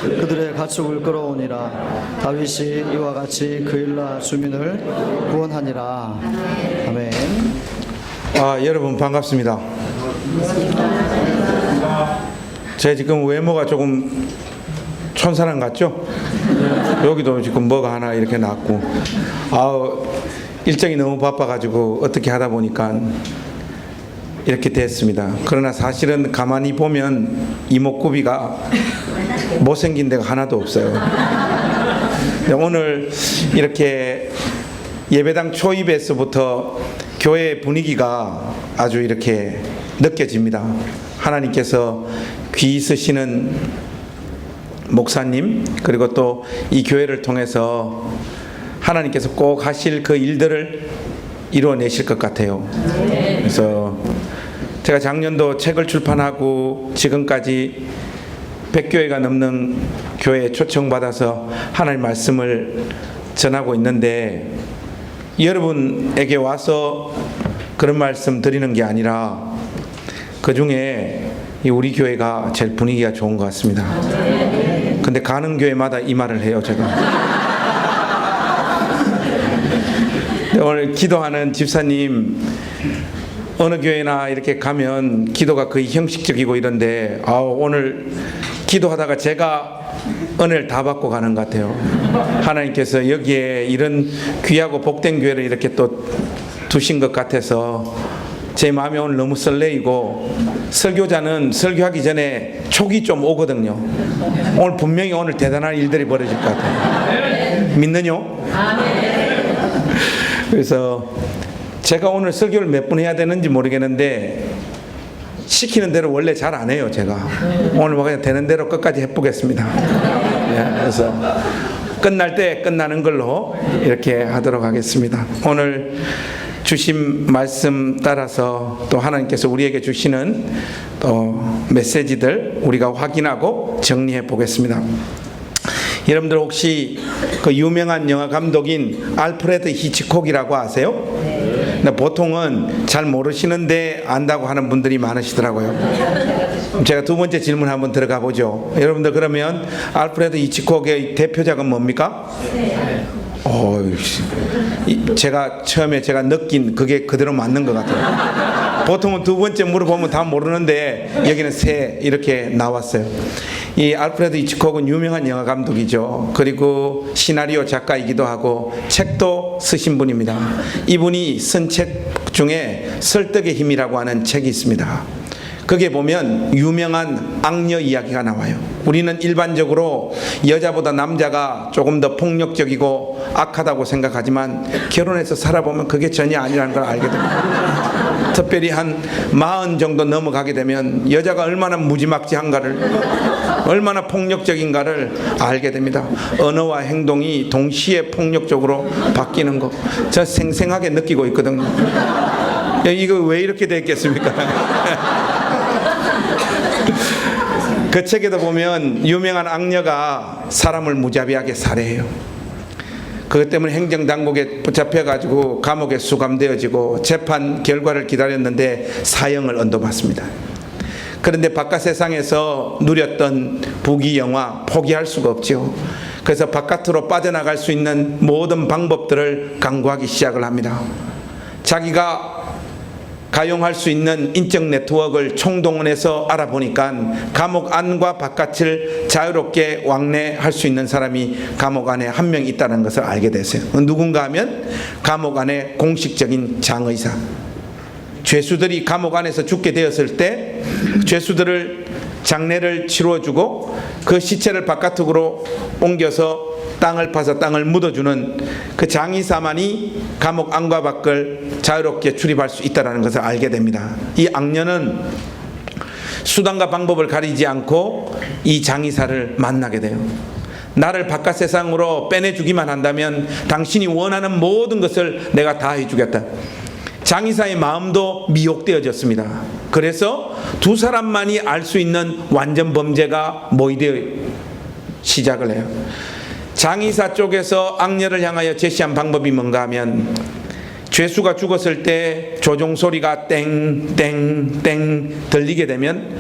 그들의 가축을 끌어오니라. 다윗이 이와 같이 그일라 주민을 구원하니라. 아멘. 여러분 반갑습니다. 제 지금 외모가 조금 촌사람 같죠? 여기도 지금 뭐가 하나 이렇게 났고, 일정이 너무 바빠가지고 어떻게 하다 보니까 이렇게 됐습니다. 그러나 사실은 가만히 보면 이목구비가 못생긴 데가 하나도 없어요. 오늘 이렇게 예배당 초입에서부터 교회 분위기가 아주 이렇게 느껴집니다. 하나님께서 귀 있으시는 목사님, 그리고 또 이 교회를 통해서 하나님께서 꼭 하실 그 일들을 이루어내실 것 같아요. 그래서 제가 작년도 책을 출판하고 지금까지 100교회가 넘는 교회에 초청받아서 하나님 말씀을 전하고 있는데, 여러분에게 와서 그런 말씀 드리는 게 아니라 그 중에 우리 교회가 제일 분위기가 좋은 것 같습니다. 근데 가는 교회마다 이 말을 해요, 제가. 오늘 기도하는 집사님, 어느 교회나 이렇게 가면 기도가 거의 형식적이고 이런데, 오늘 기도하다가 제가 은혜를 다 받고 가는 것 같아요. 하나님께서 여기에 이런 귀하고 복된 교회를 이렇게 또 두신 것 같아서 제 마음이 오늘 너무 설레이고, 설교자는 설교하기 전에 촉이 좀 오거든요. 오늘 분명히 오늘 대단한 일들이 벌어질 것 같아요. 믿느뇨? 그래서 제가 오늘 설교를 몇 분 해야 되는지 모르겠는데 시키는 대로 원래 잘 안 해요. 제가 오늘 뭐 그냥 되는 대로 끝까지 해보겠습니다. 그래서 끝날 때 끝나는 걸로 이렇게 하도록 하겠습니다. 오늘 주신 말씀 따라서 또 하나님께서 우리에게 주시는 또 메시지들 우리가 확인하고 정리해 보겠습니다. 여러분들 혹시 그 유명한 영화 감독인 알프레드 히치콕이라고 아세요? 근데 보통은 잘 모르시는데 안다고 하는 분들이 많으시더라고요. 제가 두 번째 질문 한번 들어가 보죠. 여러분들 그러면 알프레드 히치콕의 대표작은 뭡니까? 제가 처음에 제가 느낀 그게 그대로 맞는 것 같아요. 보통은 두 번째 물어보면 다 모르는데 여기는 세 이렇게 나왔어요. 이 알프레드 히치콕은 유명한 영화 감독이죠. 그리고 시나리오 작가이기도 하고 책도 쓰신 분입니다. 이분이 쓴 책 중에 설득의 힘이라고 하는 책이 있습니다. 거기에 보면 유명한 악녀 이야기가 나와요. 우리는 일반적으로 여자보다 남자가 조금 더 폭력적이고 악하다고 생각하지만 결혼해서 살아보면 그게 전혀 아니라는 걸 알게 됩니다. 특별히 한 40 정도 넘어가게 되면 여자가 얼마나 무지막지한가를, 얼마나 폭력적인가를 알게 됩니다. 언어와 행동이 동시에 폭력적으로 바뀌는 거 저 생생하게 느끼고 있거든요. 이거 왜 이렇게 됐겠습니까? 그 책에도 보면 유명한 악녀가 사람을 무자비하게 살해해요. 그것 때문에 행정당국에 붙잡혀가지고 감옥에 수감되어지고 재판 결과를 기다렸는데 사형을 언도받습니다. 그런데 바깥 세상에서 누렸던 부귀영화 포기할 수가 없죠. 그래서 바깥으로 빠져나갈 수 있는 모든 방법들을 강구하기 시작을 합니다. 자기가 가용할 수 있는 인적 네트워크를 총동원해서 알아보니까 감옥 안과 바깥을 자유롭게 왕래할 수 있는 사람이 감옥 안에 한 명 있다는 것을 알게 됐어요. 누군가 하면 감옥 안에 공식적인 장의사. 죄수들이 감옥 안에서 죽게 되었을 때 죄수들을 장례를 치루어주고 그 시체를 바깥으로 옮겨서 땅을 파서 땅을 묻어주는 그 장의사만이 감옥 안과 밖을 자유롭게 출입할 수 있다는 것을 알게 됩니다. 이 악녀는 수단과 방법을 가리지 않고 이 장의사를 만나게 돼요. 나를 바깥 세상으로 빼내주기만 한다면 당신이 원하는 모든 것을 내가 다 해주겠다. 장의사의 마음도 미혹되어졌습니다. 그래서 두 사람만이 알 수 있는 완전 범죄가 모의되어 시작을 해요. 장의사 쪽에서 악녀를 향하여 제시한 방법이 뭔가 하면 죄수가 죽었을 때 조종 소리가 땡땡땡 들리게 되면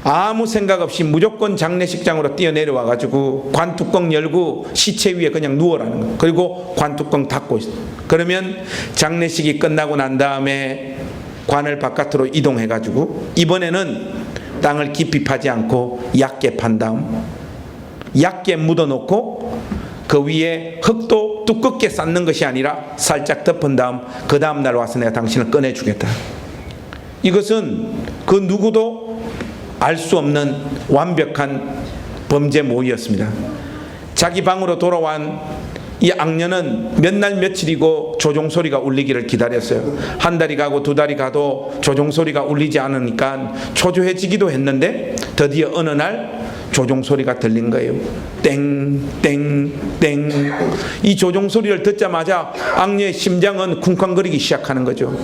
아무 생각 없이 무조건 장례식장으로 뛰어내려와 가지고 관뚜껑 열고 시체 위에 그냥 누워라는 거예요. 그리고 관뚜껑 닫고 있어요. 그러면 장례식이 끝나고 난 다음에 관을 바깥으로 이동해 가지고 이번에는 땅을 깊이 파지 않고 얕게 판 다음 얕게 묻어놓고 그 위에 흙도 두껍게 쌓는 것이 아니라 살짝 덮은 다음 그 다음 날 와서 내가 당신을 꺼내주겠다. 이것은 그 누구도 알 수 없는 완벽한 범죄 모의였습니다. 자기 방으로 돌아온 이 악녀는 몇 날 며칠이고 조종소리가 울리기를 기다렸어요. 한 달이 가고 두 달이 가도 조종소리가 울리지 않으니까 초조해지기도 했는데 드디어 어느 날 조종소리가 들린 거예요. 땡, 땡, 땡. 이 조종소리를 듣자마자 악녀의 심장은 쿵쾅거리기 시작하는 거죠.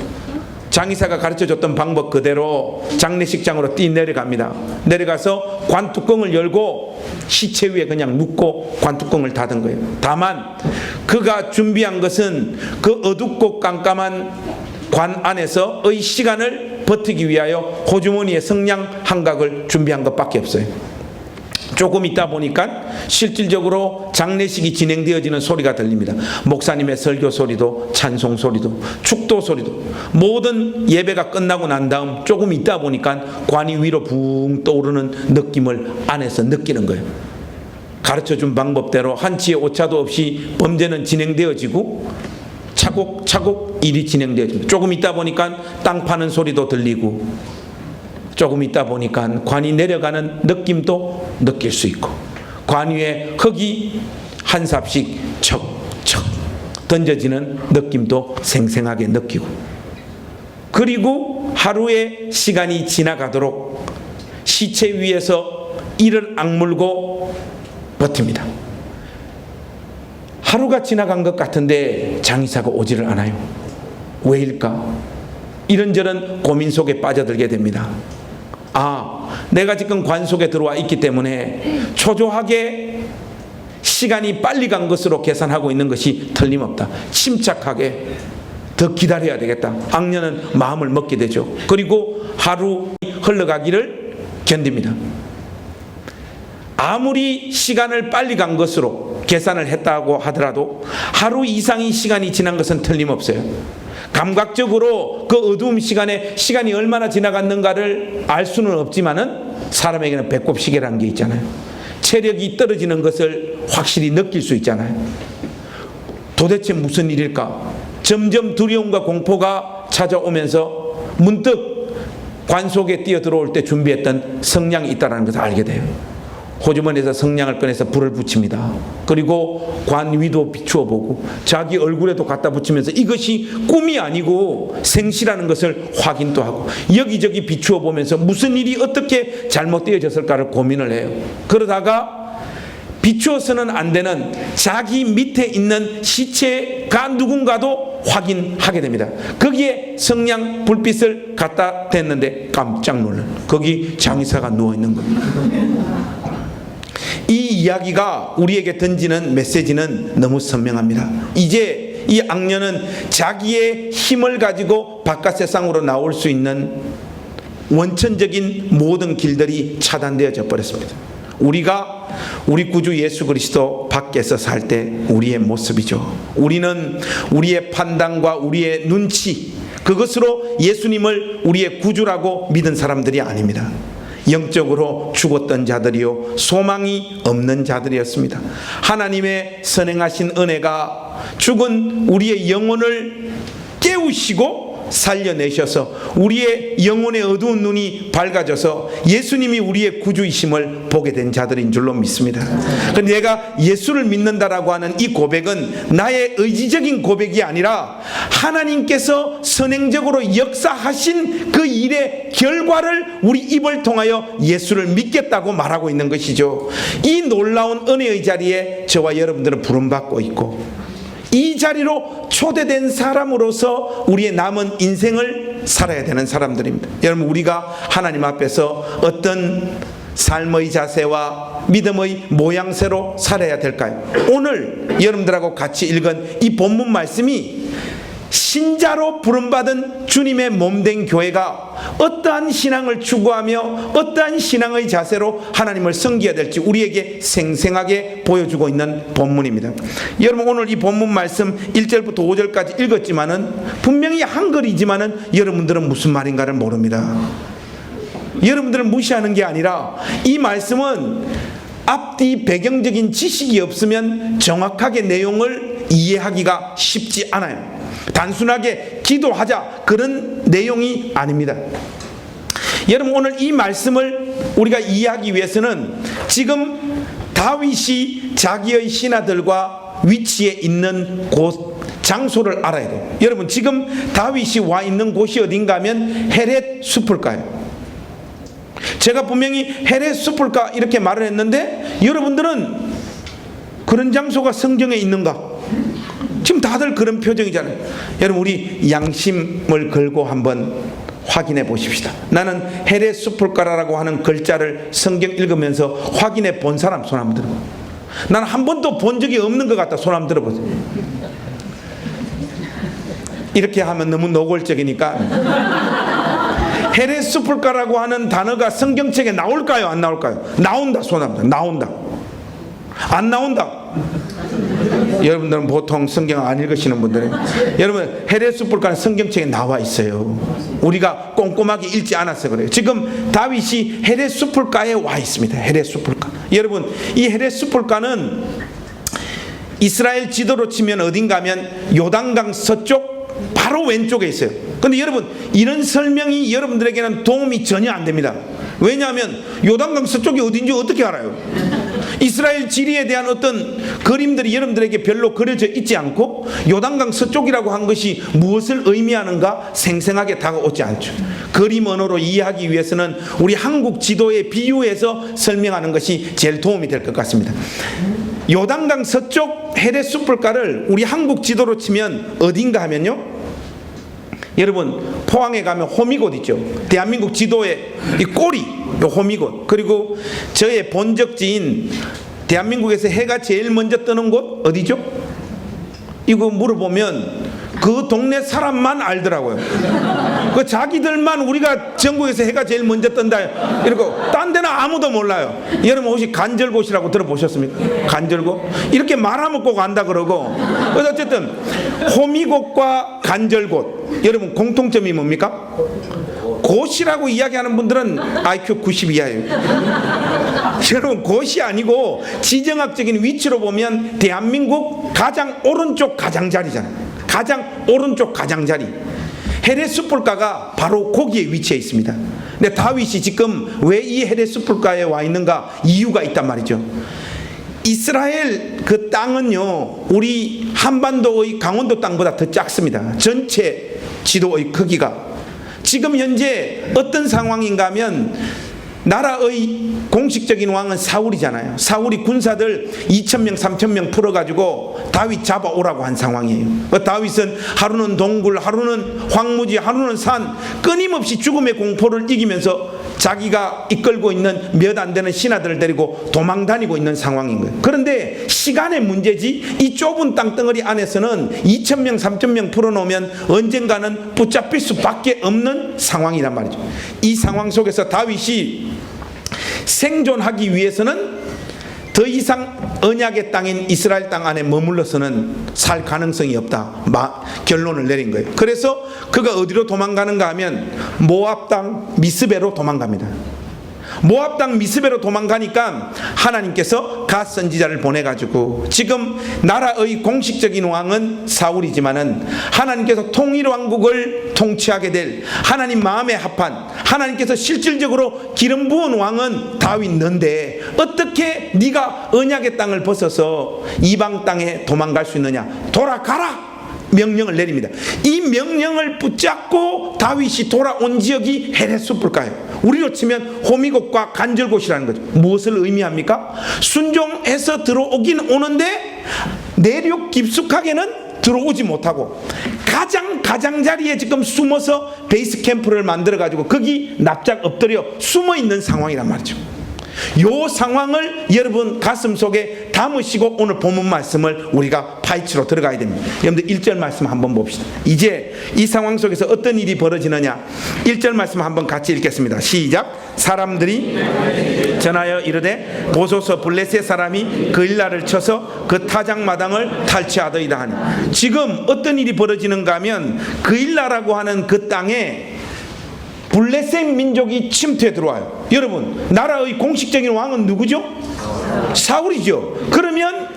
장의사가 가르쳐줬던 방법 그대로 장례식장으로 뛰내려갑니다. 내려가서 관뚜껑을 열고 시체 위에 그냥 눕고 관뚜껑을 닫은 거예요. 다만 그가 준비한 것은 그 어둡고 깜깜한 관 안에서의 시간을 버티기 위하여 호주머니에 성냥 한 각을 준비한 것밖에 없어요. 조금 있다 보니까 실질적으로 장례식이 진행되어지는 소리가 들립니다. 목사님의 설교 소리도 찬송 소리도 축도 소리도 모든 예배가 끝나고 난 다음 조금 있다 보니까 관이 위로 붕 떠오르는 느낌을 안에서 느끼는 거예요. 가르쳐준 방법대로 한치의 오차도 없이 범죄는 진행되어지고 차곡차곡 일이 진행되어집니다. 조금 있다 보니까 땅 파는 소리도 들리고 조금 있다 보니까 관이 내려가는 느낌도 느낄 수 있고 관 위에 흙이 한 삽씩 척척 던져지는 느낌도 생생하게 느끼고 그리고 하루의 시간이 지나가도록 시체 위에서 이를 악물고 버팁니다. 하루가 지나간 것 같은데 장의사가 오지를 않아요. 왜일까? 이런저런 고민 속에 빠져들게 됩니다. 내가 지금 관 속에 들어와 있기 때문에 초조하게 시간이 빨리 간 것으로 계산하고 있는 것이 틀림없다. 침착하게 더 기다려야 되겠다. 악녀는 마음을 먹게 되죠. 그리고 하루 흘러가기를 견딥니다. 아무리 시간을 빨리 간 것으로 계산을 했다고 하더라도 하루 이상의 시간이 지난 것은 틀림없어요. 감각적으로 그 어두움 시간에 시간이 얼마나 지나갔는가를 알 수는 없지만은 사람에게는 배꼽 시계라는 게 있잖아요. 체력이 떨어지는 것을 확실히 느낄 수 있잖아요. 도대체 무슨 일일까? 점점 두려움과 공포가 찾아오면서 문득 관 속에 뛰어들어올 때 준비했던 성냥이 있다는 것을 알게 돼요. 호주머니에서 성냥을 꺼내서 불을 붙입니다. 그리고 관 위도 비추어 보고 자기 얼굴에도 갖다 붙이면서 이것이 꿈이 아니고 생시라는 것을 확인도 하고 여기저기 비추어 보면서 무슨 일이 어떻게 잘못되어졌을까를 고민을 해요. 그러다가 비추어서는 안 되는 자기 밑에 있는 시체가 누군가도 확인하게 됩니다. 거기에 성냥 불빛을 갖다 댔는데 깜짝 놀라요. 거기 장의사가 누워있는 겁니다. 이 이야기가 우리에게 던지는 메시지는 너무 선명합니다. 이제 이 악녀는 자기의 힘을 가지고 바깥 세상으로 나올 수 있는 원천적인 모든 길들이 차단되어져 버렸습니다. 우리가 우리 구주 예수 그리스도 밖에서 살 때 우리의 모습이죠. 우리는 우리의 판단과 우리의 눈치 그것으로 예수님을 우리의 구주라고 믿은 사람들이 아닙니다. 영적으로 죽었던 자들이요 소망이 없는 자들이었습니다. 하나님의 선행하신 은혜가 죽은 우리의 영혼을 깨우시고 살려내셔서 우리의 영혼의 어두운 눈이 밝아져서 예수님이 우리의 구주이심을 보게 된 자들인 줄로 믿습니다. 그런데 내가 예수를 믿는다라고 하는 이 고백은 나의 의지적인 고백이 아니라 하나님께서 선행적으로 역사하신 그 일의 결과를 우리 입을 통하여 예수를 믿겠다고 말하고 있는 것이죠. 이 놀라운 은혜의 자리에 저와 여러분들은 부름받고 있고 이 자리로 초대된 사람으로서 우리의 남은 인생을 살아야 되는 사람들입니다. 여러분 우리가 하나님 앞에서 어떤 삶의 자세와 믿음의 모양새로 살아야 될까요? 오늘 여러분들하고 같이 읽은 이 본문 말씀이 신자로 부름받은 주님의 몸된 교회가 어떠한 신앙을 추구하며 어떠한 신앙의 자세로 하나님을 섬겨야 될지 우리에게 생생하게 보여주고 있는 본문입니다. 여러분, 오늘 이 본문 말씀 1절부터 5절까지 읽었지만은 분명히 한글이지만은 여러분들은 무슨 말인가를 모릅니다. 여러분들은 무시하는 게 아니라 이 말씀은 앞뒤 배경적인 지식이 없으면 정확하게 내용을 이해하기가 쉽지 않아요. 단순하게 기도하자 그런 내용이 아닙니다. 여러분, 오늘 이 말씀을 우리가 이해하기 위해서는 지금 다윗이 자기의 신하들과 위치에 있는 곳, 장소를 알아야 돼요. 여러분, 지금 다윗이 와 있는 곳이 어딘가 하면 헤렛 숲을가요. 제가 분명히 헤렛 숲을가 이렇게 말을 했는데 여러분들은 그런 장소가 성경에 있는가? 지금 다들 그런 표정이잖아요. 여러분, 우리 양심을 걸고 한번 확인해 보십시다. 나는 헤렛 숲을가라고 하는 글자를 성경 읽으면서 확인해 본 사람 손 한번 들어보세요. 나는 한 번도 본 적이 없는 것 같다. 손 한번 들어보세요. 이렇게 하면 너무 노골적이니까 헤렛 숲을가라고 하는 단어가 성경책에 나올까요? 안 나올까요? 나온다. 손 한번 나온다. 안 나온다. 여러분들은 보통 성경 안 읽으시는 분들은 여러분, 헤렛 숲을가는 성경책에 나와 있어요. 우리가 꼼꼼하게 읽지 않아서 그래요. 지금 다윗이 헤렛 숲을가에 와 있습니다. 헤렛 숲을가. 여러분, 이 헤렛 숲을가는 이스라엘 지도로 치면 어딘가 하면 요단강 서쪽 바로 왼쪽에 있어요. 근데 여러분, 이런 설명이 여러분들에게는 도움이 전혀 안 됩니다. 왜냐하면 요단강 서쪽이 어딘지 어떻게 알아요? 이스라엘 지리에 대한 어떤 그림들이 여러분들에게 별로 그려져 있지 않고 요단강 서쪽이라고 한 것이 무엇을 의미하는가 생생하게 다가오지 않죠. 그림 언어로 이해하기 위해서는 우리 한국 지도에 비유해서 설명하는 것이 제일 도움이 될 것 같습니다. 요단강 서쪽 헤렛 숲을가를 우리 한국 지도로 치면 어딘가 하면요, 여러분, 포항에 가면 호미곶 있죠. 대한민국 지도에 이 꼬리, 요 호미곶. 그리고 저의 본적지인 대한민국에서 해가 제일 먼저 뜨는 곳 어디죠? 이거 물어보면 그 동네 사람만 알더라고요. 그 자기들만 우리가 전국에서 해가 제일 먼저 뜬다 이러고 딴 데는 아무도 몰라요. 여러분, 혹시 간절곶이라고 들어보셨습니까? 간절곶? 이렇게 말하면 꼭 안다 그러고. 그래서 어쨌든 호미곶과 간절곶, 여러분 공통점이 뭡니까? 곶이라고 이야기하는 분들은 IQ 90 이하예요. 여러분, 곶이 아니고 지정학적인 위치로 보면 대한민국 가장 오른쪽 가장자리잖아요. 가장 오른쪽 가장자리. 헤렛 숲을가가 바로 거기에 위치해 있습니다. 근데 다윗이 지금 왜 이 헤렛 숲을가에 와 있는가? 이유가 있단 말이죠. 이스라엘 그 땅은요, 우리 한반도의 강원도 땅보다 더 작습니다. 전체 지도의 크기가. 지금 현재 어떤 상황인가 하면 나라의 공식적인 왕은 사울이잖아요. 사울이 군사들 2,000명 3,000명 풀어가지고 다윗 잡아오라고 한 상황이에요. 다윗은 하루는 동굴, 하루는 황무지, 하루는 산, 끊임없이 죽음의 공포를 이기면서 자기가 이끌고 있는 몇 안 되는 신하들을 데리고 도망 다니고 있는 상황인 거예요. 그런데 시간의 문제지 이 좁은 땅덩어리 안에서는 2,000명 3,000명 풀어놓으면 언젠가는 붙잡힐 수밖에 없는 상황이란 말이죠. 이 상황 속에서 다윗이 생존하기 위해서는 더 이상 언약의 땅인 이스라엘 땅 안에 머물러서는 살 가능성이 없다 결론을 내린 거예요. 그래서 그가 어디로 도망가는가 하면 모압 땅 미스베로 도망갑니다. 모압 땅 미스베로 도망가니까 하나님께서 갓 선지자를 보내가지고, 지금 나라의 공식적인 왕은 사울이지만은 하나님께서 통일왕국을 통치하게 될 하나님 마음에 합한, 하나님께서 실질적으로 기름 부은 왕은 다윗 너인데 어떻게 네가 언약의 땅을 벗어서 이방 땅에 도망갈 수 있느냐? 돌아가라! 명령을 내립니다. 이 명령을 붙잡고 다윗이 돌아온 지역이 헤렛 숲을가예요. 우리로 치면 호미곶과 간절곶이라는 거죠. 무엇을 의미합니까? 순종해서 들어오긴 오는데 내륙 깊숙하게는 들어오지 못하고 가장자리에 지금 숨어서 베이스 캠프를 만들어 가지고 거기 납작 엎드려 숨어 있는 상황이란 말이죠. 요 상황을 여러분 가슴속에 담으시고 오늘 본문 말씀을 우리가 파헤치러 들어가야 됩니다. 여러분들 1절 말씀 한번 봅시다. 이제 이 상황 속에서 어떤 일이 벌어지느냐, 1절 말씀 한번 같이 읽겠습니다. 시작. 사람들이 전하여 이르되 보소서 블레셋 사람이 그일라를 쳐서 그 타작마당을 탈취하더이다 하니, 지금 어떤 일이 벌어지는가 하면 그일라라고 하는 그 땅에 블레셋 민족이 침투해 들어와요. 여러분, 나라의 공식적인 왕은 누구죠? 사울이죠. 그러면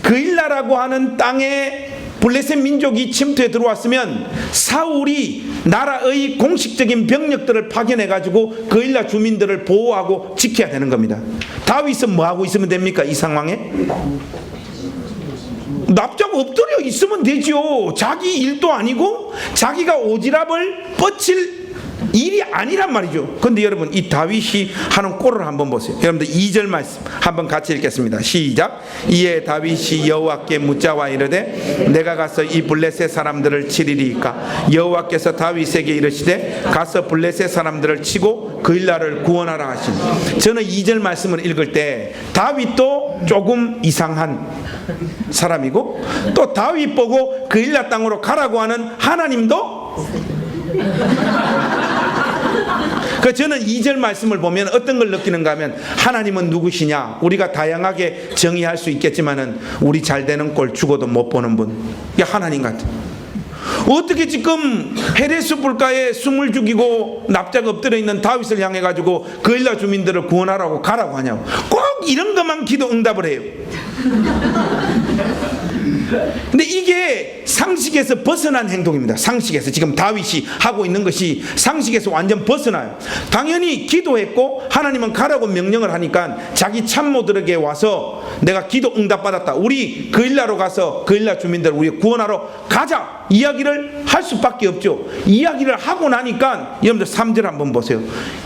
그일라라고 하는 땅에 블레셋 민족이 침투해 들어왔으면 사울이 나라의 공식적인 병력들을 파견해 가지고 그일라 주민들을 보호하고 지켜야 되는 겁니다. 다윗은 뭐 하고 있으면 됩니까? 이 상황에 납작 엎드려 있으면 되죠. 자기 일도 아니고 자기가 오지랖을 뻗칠 일이 아니란 말이죠. 그런데 여러분, 이 다윗이 하는 꼴을 한번 보세요. 여러분들 2절 말씀 한번 같이 읽겠습니다. 시작. 이에 다윗이 여호와께 묻자와 이르되 내가 가서 이 블레셋 사람들을 치리리이까? 여호와께서 다윗에게 이르시되 가서 블레셋 사람들을 치고 그일라를 구원하라 하시니. 저는 2절 말씀을 읽을 때 다윗도 조금 이상한 사람이고, 또 다윗 보고 그일라 땅으로 가라고 하는 하나님도 저는 2절 말씀을 보면 어떤 걸 느끼는가 하면, 하나님은 누구시냐? 우리가 다양하게 정의할 수 있겠지만은 우리 잘 되는 꼴 죽어도 못 보는 분, 이게 하나님 같아. 어떻게 지금 헤레스 불가에 숨을 죽이고 납작 엎드려 있는 다윗을 향해 가지고 그일라 주민들을 구원하라고 가라고 하냐고. 꼭 이런 것만 기도 응답을 해요. 근데 이게 상식에서 벗어난 행동입니다. 상식에서 지금 다윗이 하고 있는 것이 상식에서 완전 벗어나요. 당연히 기도했고 하나님은 가라고 명령을 하니까 자기 참모들에게 와서 내가 기도 응답 받았다, 우리 그일라로 가서 그일라 주민들을 우리 구원하러 가자, 이야기를 할 수밖에 없죠. 이야기를 하고 나니까 여러분들 3절 한번 보세요.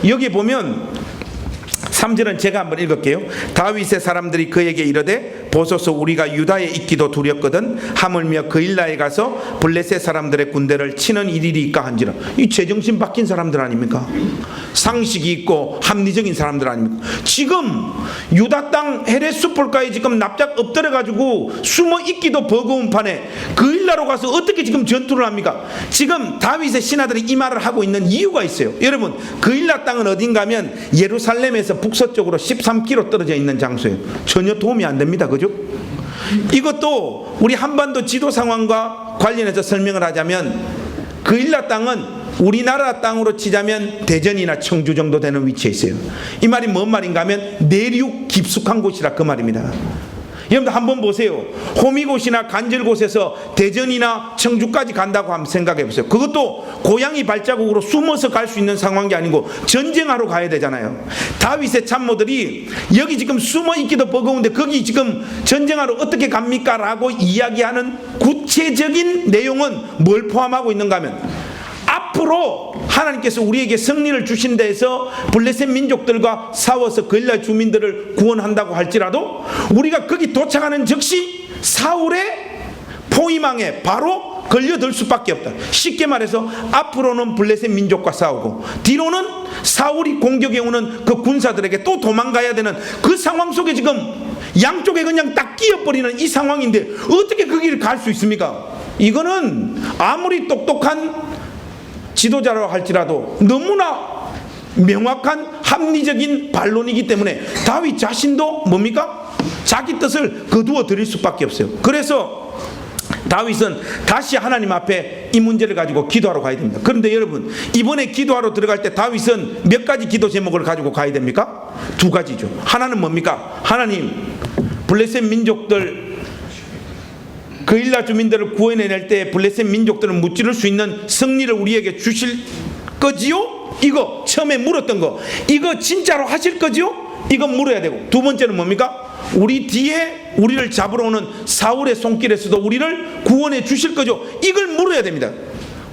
여기 보면 3절은 제가 한번 읽을게요. 다윗의 사람들이 그에게 이르되 보소서 우리가 유다에 있기도 두렵거든 하물며 그일라에 가서 블레셋 사람들의 군대를 치는 일이리까 한지라. 이 제정신 바뀐 사람들 아닙니까? 상식이 있고 합리적인 사람들 아닙니까? 지금 유다 땅 헤레스 폴가에 지금 납작 엎드려 가지고 숨어 있기도 버거운 판에 그일라로 가서 어떻게 지금 전투를 합니까? 지금 다윗의 신하들이 이 말을 하고 있는 이유가 있어요. 여러분, 그일라 땅은 어딘가 하면 예루살렘에서 북서쪽으로 13km 떨어져 있는 장소예요. 전혀 도움이 안 됩니다. 그죠? 이것도 우리 한반도 지도 상황과 관련해서 설명을 하자면, 그일라 땅은 우리나라 땅으로 치자면 대전이나 청주 정도 되는 위치에 있어요. 이 말이 뭔 말인가 하면 내륙 깊숙한 곳이라 그 말입니다. 여러분들 한번 보세요. 호미곶이나 간절곶에서 대전이나 청주까지 간다고 한번 생각해 보세요. 그것도 고양이 발자국으로 숨어서 갈 수 있는 상황이 아니고 전쟁하러 가야 되잖아요. 다윗의 참모들이 여기 지금 숨어 있기도 버거운데 거기 지금 전쟁하러 어떻게 갑니까? 라고 이야기하는 구체적인 내용은 뭘 포함하고 있는가 하면, 앞으로 하나님께서 우리에게 승리를 주신 데에서 블레셋 민족들과 싸워서 그일라 주민들을 구원한다고 할지라도 우리가 거기 도착하는 즉시 사울의 포위망에 바로 걸려들 수밖에 없다. 쉽게 말해서 앞으로는 블레셋 민족과 싸우고 뒤로는 사울이 공격해 오는 그 군사들에게 또 도망가야 되는 그 상황 속에 지금 양쪽에 그냥 딱 끼어버리는 이 상황인데 어떻게 그 길을 갈 수 있습니까? 이거는 아무리 똑똑한 지도자로 할지라도 너무나 명확한 합리적인 반론이기 때문에 다윗 자신도 뭡니까? 자기 뜻을 거두어 드릴 수밖에 없어요. 그래서 다윗은 다시 하나님 앞에 이 문제를 가지고 기도하러 가야 됩니다. 그런데 여러분, 이번에 기도하러 들어갈 때 다윗은 몇 가지 기도 제목을 가지고 가야 됩니까? 2가지죠. 하나는 뭡니까? 하나님, 블레셋 민족들 그일라 주민들을 구해낼 때 블레셋 민족들을 무찌를 수 있는 승리를 우리에게 주실 거지요? 이거 처음에 물었던 거, 이거 진짜로 하실 거지요? 이거 물어야 되고, 2번째는 뭡니까? 우리 뒤에 우리를 잡으러 오는 사울의 손길에서도 우리를 구원해 주실 거죠? 이걸 물어야 됩니다.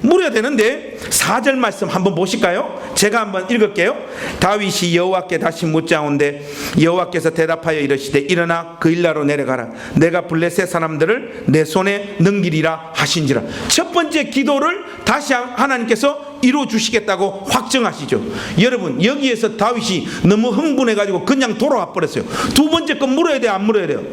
물어야 되는데 4절 말씀 한번 보실까요? 제가 한번 읽을게요. 다윗이 여호와께 다시 묻자온데 여호와께서 대답하여 이르시되 일어나 그일라로 내려가라. 내가 블레셋 사람들을 내 손에 넘기리라 하신지라. 첫 번째 기도를 다시 하나님께서 이루어 주시겠다고 확정하시죠. 여러분, 여기에서 다윗이 너무 흥분해 가지고 그냥 돌아와 버렸어요. 두 번째 건 물어야 돼요, 안 물어야 돼요?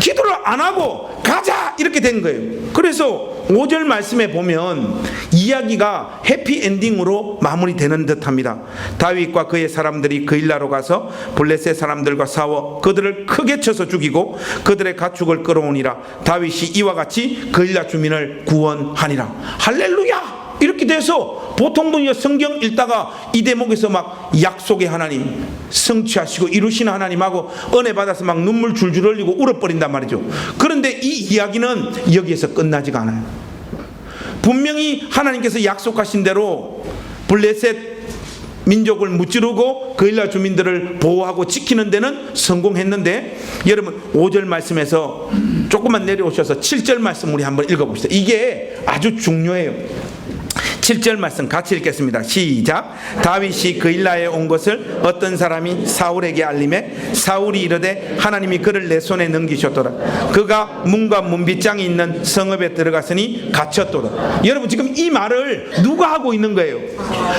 기도를 안 하고 가자 이렇게 된 거예요. 그래서 5절 말씀에 보면 이야기가 해피엔딩으로 마무리되는 듯합니다. 다윗과 그의 사람들이 그일라로 가서 블레셋 사람들과 싸워 그들을 크게 쳐서 죽이고 그들의 가축을 끌어오니라. 다윗이 이와 같이 그일라 주민을 구원하니라. 할렐루야! 이렇게 돼서 보통 분이 성경 읽다가 이 대목에서 막 약속의 하나님, 성취하시고 이루시는 하나님하고 은혜 받아서 막 눈물 줄줄 흘리고 울어버린단 말이죠. 그런데 이 이야기는 여기에서 끝나지가 않아요. 분명히 하나님께서 약속하신 대로 블레셋 민족을 무찌르고 그일라 주민들을 보호하고 지키는 데는 성공했는데, 여러분 5절 말씀에서 조금만 내려오셔서 7절 말씀 우리 한번 읽어봅시다. 이게 아주 중요해요. 7절 말씀 같이 읽겠습니다. 시작. 다윗이 그일라에 온 것을 어떤 사람이 사울에게 알림해 사울이 이르되 하나님이 그를 내 손에 넘기셨도다. 그가 문과 문빗장이 있는 성읍에 들어갔으니 갇혔도다. 여러분, 지금 이 말을 누가 하고 있는 거예요?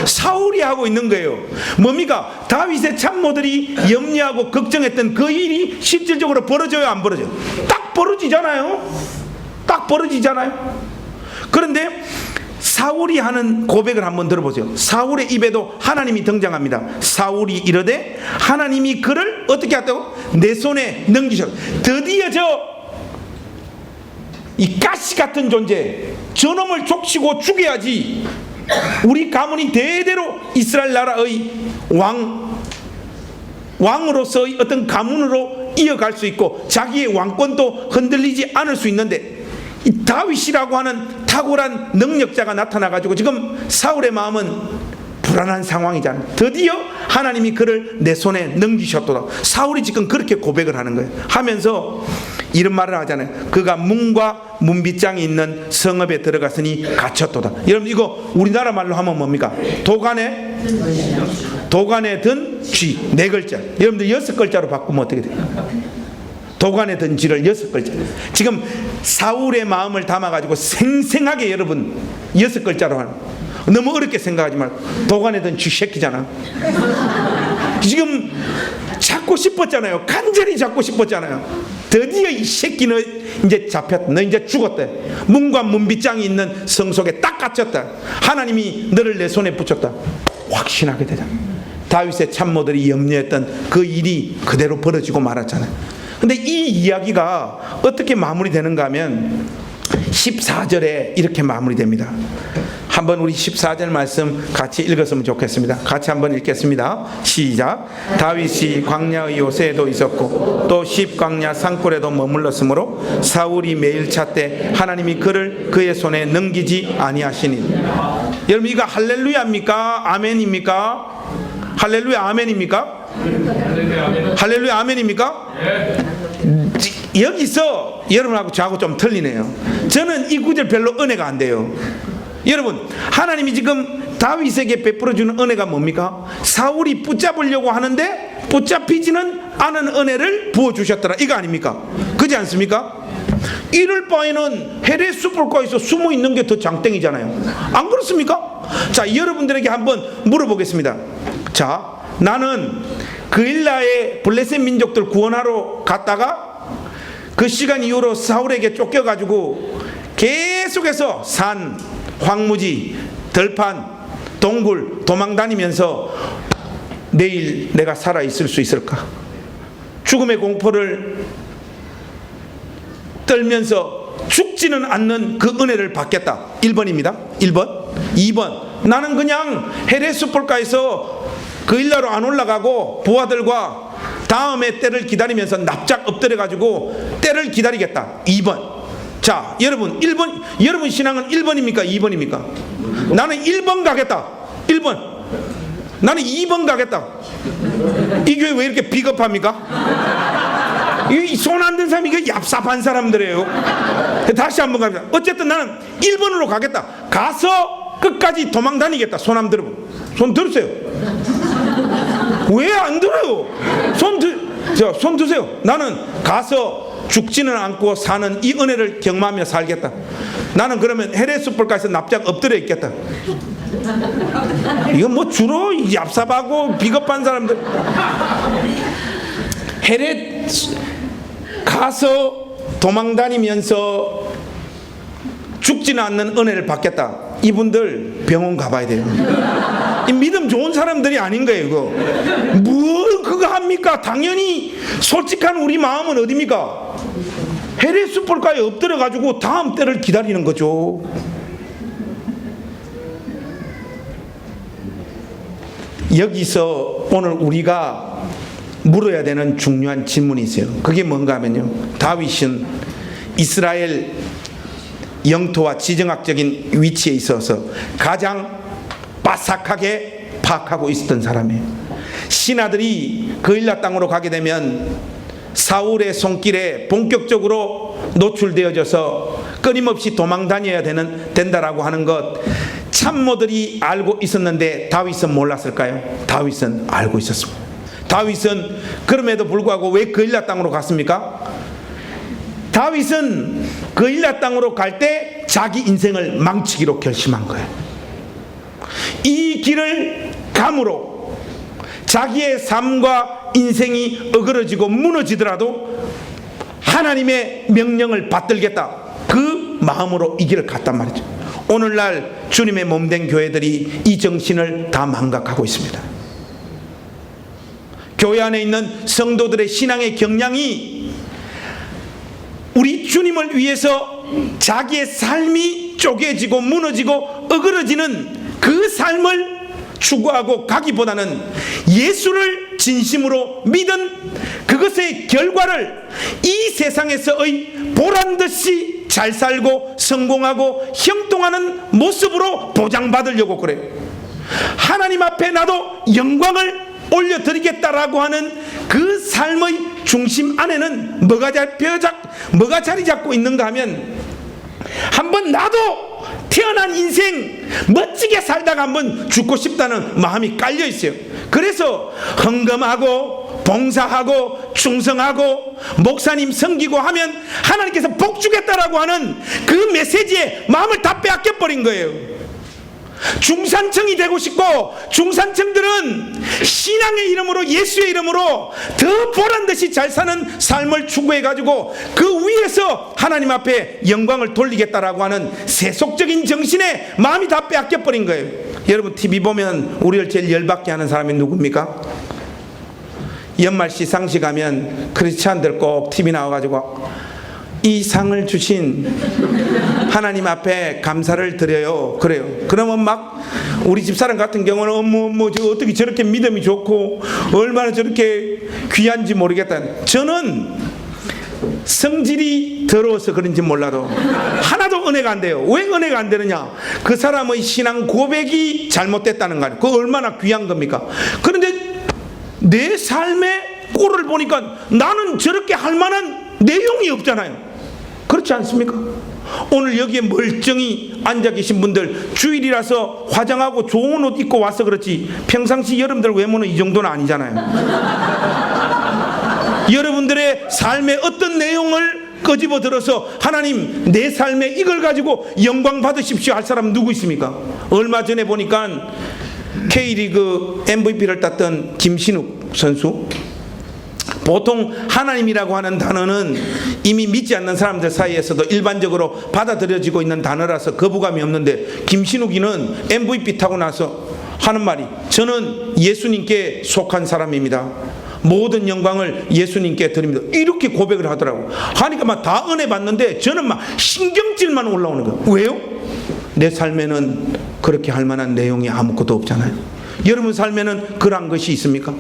사울이 하고 있는 거예요. 뭡니까? 다윗의 참모들이 염려하고 걱정했던 그 일이 실질적으로 벌어져요, 안 벌어져요? 딱 벌어지잖아요. 딱 벌어지잖아요. 그런데 사울이 하는 고백을 한번 들어보세요. 사울의 입에도 하나님이 등장합니다. 사울이 이르되 하나님이 그를 어떻게 했다고? 내 손에 넘기셨다. 드디어 이 가시 같은 존재, 저놈을 족치고 죽여야지 우리 가문이 대대로 이스라엘 나라의 왕으로서의 어떤 가문으로 이어갈 수 있고 자기의 왕권도 흔들리지 않을 수 있는데, 이 다윗이라고 하는 탁월한 능력자가 나타나가지고 지금 사울의 마음은 불안한 상황이잖아요. 드디어 하나님이 그를 내 손에 넘기셨도다. 사울이 지금 그렇게 고백을 하는 거예요. 하면서 이런 말을 하잖아요. 그가 문과 문빗장이 있는 성읍에 들어갔으니 갇혔도다. 여러분, 이거 우리나라 말로 하면 뭡니까? 도간에 든 쥐, 4글자. 여러분들 6글자로 바꾸면 어떻게 돼요? 도간에 든 쥐를 6글자. 지금 사울의 마음을 담아가지고 생생하게 여러분 6글자로 하는, 너무 어렵게 생각하지 말고 도간에 든 쥐 새끼잖아. 지금 잡고 싶었잖아요. 간절히 잡고 싶었잖아요. 드디어 이 새끼는 이제 잡혔다. 너 이제 죽었다. 문과 문빗장이 있는 성 속에 딱 갇혔다. 하나님이 너를 내 손에 붙였다. 확신하게 되잖아. 다윗의 참모들이 염려했던 그 일이 그대로 벌어지고 말았잖아요. 근데 이 이야기가 어떻게 마무리되는가 하면 14절에 이렇게 마무리됩니다. 한번 우리 14절 말씀 같이 읽었으면 좋겠습니다. 같이 한번 읽겠습니다. 시작. 다윗이 광야의 요새에도 있었고 또 십광야 산골에도 머물렀으므로 사울이 매일 찾되 하나님이 그를 그의 손에 넘기지 아니하시니. 여러분, 이거 할렐루야입니까? 아멘입니까? 할렐루야 아멘입니까? 할렐루야 아멘입니까? 여기서 여러분하고 저하고 좀 틀리네요. 저는 이 구절 별로 은혜가 안 돼요. 여러분, 하나님이 지금 다윗에게 베풀어주는 은혜가 뭡니까? 사울이 붙잡으려고 하는데 붙잡히지는 않은 은혜를 부어주셨더라, 이거 아닙니까? 그렇지 않습니까? 이럴 바에는 헤레 숲불가에서 숨어있는 게 더 장땡이잖아요. 안 그렇습니까? 자, 여러분들에게 한번 물어보겠습니다. 자, 나는 그일라의 블레셋 민족들 구원하러 갔다가 그 시간 이후로 사울에게 쫓겨가지고 계속해서 산, 황무지, 들판, 동굴 도망다니면서 내일 내가 살아있을 수 있을까? 죽음의 공포를 떨면서 죽지는 않는 그 은혜를 받겠다. 1번입니다. 1번. 2번. 나는 그냥 헤레스폴가에서 그일라로 안 올라가고 부하들과 다음에 때를 기다리면서 납작 엎드려가지고 때를 기다리겠다. 2번. 자, 여러분 1번, 여러분 신앙은 1번입니까? 2번입니까? 나는 1번 가겠다. 1번. 나는 2번 가겠다. 이 교회 왜 이렇게 비겁합니까? 이 손 안 든 사람 사람이 그 얍삽한 사람들이에요. 다시 한번 갑니다. 어쨌든 나는 1번으로 가겠다. 가서 끝까지 도망 다니겠다. 손 한번 들어보. 손 들으세요. 왜 안 들어요? 손 드세요. 나는 가서 죽지는 않고 사는 이 은혜를 경험하며 살겠다. 나는 그러면 헤레스불가에서 납작 엎드려 있겠다. 이건 뭐 주로 얍삽하고 비겁한 사람들. 헤레 가서 도망 다니면서 죽지는 않는 은혜를 받겠다. 이분들 병원 가봐야 돼요. 이 믿음 좋은 사람들이 아닌 거예요. 이거 뭘 그거 합니까? 당연히 솔직한 우리 마음은 어디입니까? 헤레스불가에 엎드려 가지고 다음 때를 기다리는 거죠. 여기서 오늘 우리가 물어야 되는 중요한 질문이 있어요. 그게 뭔가 하면요, 다윗은 이스라엘 영토와 지정학적인 위치에 있어서 가장 빠삭하게 파악하고 있었던 사람이에요. 신하들이 그일라 땅으로 가게 되면 사울의 손길에 본격적으로 노출되어져서 끊임없이 도망 다녀야 된다라고 하는 것 참모들이 알고 있었는데 다윗은 몰랐을까요? 다윗은 알고 있었습니다. 다윗은 그럼에도 불구하고 왜 그일라 땅으로 갔습니까? 다윗은 그일라 땅으로 갈 때 자기 인생을 망치기로 결심한 거예요. 이 길을 감으로 자기의 삶과 인생이 어그러지고 무너지더라도 하나님의 명령을 받들겠다, 그 마음으로 이 길을 갔단 말이죠. 오늘날 주님의 몸된 교회들이 이 정신을 다 망각하고 있습니다. 교회 안에 있는 성도들의 신앙의 경향이 우리 주님을 위해서 자기의 삶이 쪼개지고 무너지고 어그러지는 그 삶을 추구하고 가기보다는 예수를 진심으로 믿은 그것의 결과를 이 세상에서의 보란듯이 잘 살고 성공하고 형통하는 모습으로 보장받으려고 그래요. 하나님 앞에 나도 영광을 올려드리겠다라고 하는 그 삶의 중심 안에는 뭐가 자리 잡고 있는가 하면, 한번 나도 태어난 인생 멋지게 살다가 한번 죽고 싶다는 마음이 깔려 있어요. 그래서 헌금하고 봉사하고 충성하고 목사님 섬기고 하면 하나님께서 복 주겠다라고 하는 그 메시지에 마음을 다 빼앗겨 버린 거예요. 중산층이 되고 싶고, 중산층들은 신앙의 이름으로, 예수의 이름으로 더 보란듯이 잘 사는 삶을 추구해가지고 그 위에서 하나님 앞에 영광을 돌리겠다라고 하는 세속적인 정신에 마음이 다 빼앗겨버린 거예요. 여러분, TV 보면 우리를 제일 열받게 하는 사람이 누굽니까? 연말 시상식 하면 크리스찬들 꼭 TV 나와가지고 이 상을 주신 하나님 앞에 감사를 드려요. 그래요. 그러면 막 우리 집사람 같은 경우는 어머 저 어떻게 저렇게 믿음이 좋고 얼마나 저렇게 귀한지 모르겠다. 저는 성질이 더러워서 그런지 몰라도 하나도 은혜가 안 돼요. 왜 은혜가 안 되느냐? 그 사람의 신앙 고백이 잘못됐다는 거 아니에요. 그거 얼마나 귀한 겁니까? 그런데 내 삶의 꼴을 보니까 나는 저렇게 할 만한 내용이 없잖아요. 그렇지 않습니까? 오늘 여기에 멀쩡히 앉아 계신 분들 주일이라서 화장하고 좋은 옷 입고 와서 그렇지 평상시 여러분들 외모는 이 정도는 아니잖아요. 여러분들의 삶의 어떤 내용을 끄집어 들어서 하나님 내 삶에 이걸 가지고 영광 받으십시오 할 사람 누구 있습니까? 얼마 전에 보니까 K리그 MVP를 땄던 김신욱 선수, 보통 하나님이라고 하는 단어는 이미 믿지 않는 사람들 사이에서도 일반적으로 받아들여지고 있는 단어라서 거부감이 없는데, 김신욱이는 MVP 타고 나서 하는 말이, 저는 예수님께 속한 사람입니다. 모든 영광을 예수님께 드립니다. 이렇게 고백을 하더라고. 하니까 막 다 은혜 받는데 저는 막 신경질만 올라오는 거예요. 왜요? 내 삶에는 그렇게 할 만한 내용이 아무것도 없잖아요. 여러분 삶에는 그러한 것이 있습니까?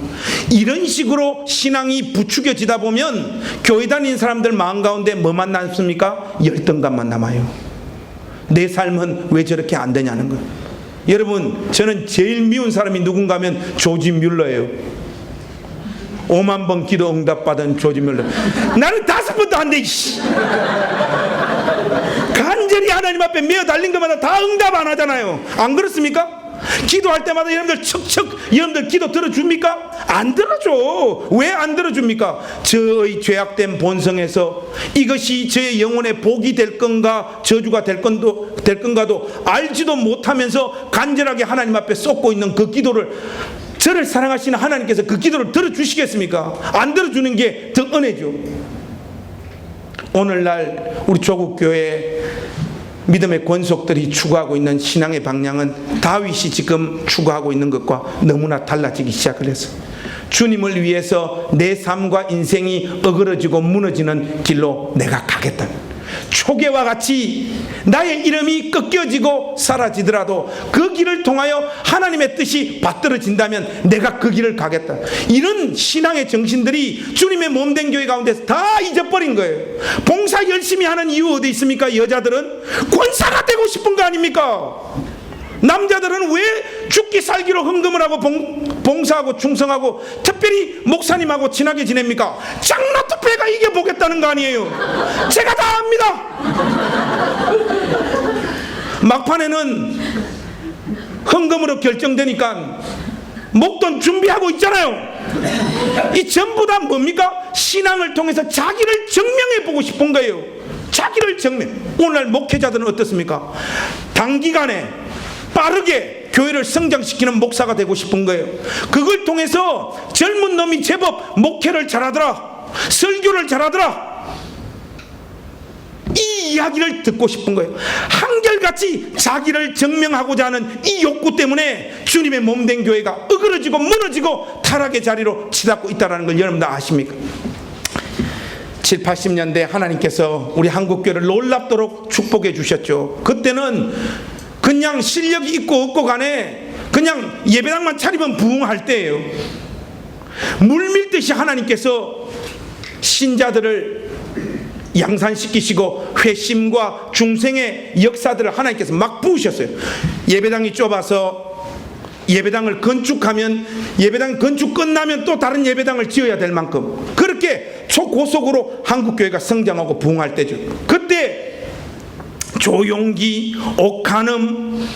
이런 식으로 신앙이 부추겨지다 보면 교회 다니는 사람들 마음 가운데 뭐만 남습니까? 열등감만 남아요. 내 삶은 왜 저렇게 안 되냐는 거예요. 여러분, 저는 제일 미운 사람이 누군가 하면 조지 뮬러예요. 5만 번 기도 응답받은 조지 뮬러. 나는 5번도 안 돼. 간절히 하나님 앞에 메어 달린 것마다 다 응답 안 하잖아요. 안 그렇습니까? 기도할 때마다 여러분들 척척 여러분들 기도 들어줍니까? 안 들어줘. 왜 안 들어줍니까? 저의 죄악된 본성에서 이것이 저의 영혼의 복이 될 건가 저주가 될 건가도 알지도 못하면서 간절하게 하나님 앞에 쏟고 있는 그 기도를, 저를 사랑하시는 하나님께서 그 기도를 들어주시겠습니까? 안 들어주는 게 더 은혜죠. 오늘날 우리 조국교회 믿음의 권속들이 추구하고 있는 신앙의 방향은 다윗이 지금 추구하고 있는 것과 너무나 달라지기 시작을 했어요. 주님을 위해서 내 삶과 인생이 어그러지고 무너지는 길로 내가 가겠다. 초계와 같이 나의 이름이 꺾여지고 사라지더라도 그 길을 통하여 하나님의 뜻이 받들어진다면 내가 그 길을 가겠다. 이런 신앙의 정신들이 주님의 몸된 교회 가운데서 다 잊어버린 거예요. 봉사 열심히 하는 이유 어디 있습니까? 여자들은 권사가 되고 싶은 거 아닙니까? 남자들은 왜 죽기 살기로 헌금을 하고 봉사하고 충성하고 특별히 목사님하고 친하게 지냅니까? 장로 특회가 이겨보겠다는 거 아니에요. 제가 다 압니다. 막판에는 헌금으로 결정되니까 목돈 준비하고 있잖아요. 이 전부 다 뭡니까? 신앙을 통해서 자기를 증명해 보고 싶은 거예요. 자기를 증명. 오늘날 목회자들은 어떻습니까? 단기간에 빠르게 교회를 성장시키는 목사가 되고 싶은 거예요. 그걸 통해서 젊은 놈이 제법 목회를 잘하더라, 설교를 잘하더라, 이 이야기를 듣고 싶은 거예요. 한결같이 자기를 증명하고자 하는 이 욕구 때문에 주님의 몸된 교회가 어그러지고 무너지고 타락의 자리로 치닫고 있다는 걸 여러분 다 아십니까? 7, 80년대 하나님께서 우리 한국교회를 놀랍도록 축복해 주셨죠. 그때는 그냥 실력이 있고 없고 간에 그냥 예배당만 차리면 부흥할 때예요. 물밀듯이 하나님께서 신자들을 양산시키시고 회심과 중생의 역사들을 하나님께서 막 부으셨어요. 예배당이 좁아서 예배당을 건축하면 예배당 건축 끝나면 또 다른 예배당을 지어야 될 만큼 그렇게 초고속으로 한국교회가 성장하고 부흥할 때죠. 그때 조용기, 옥한음,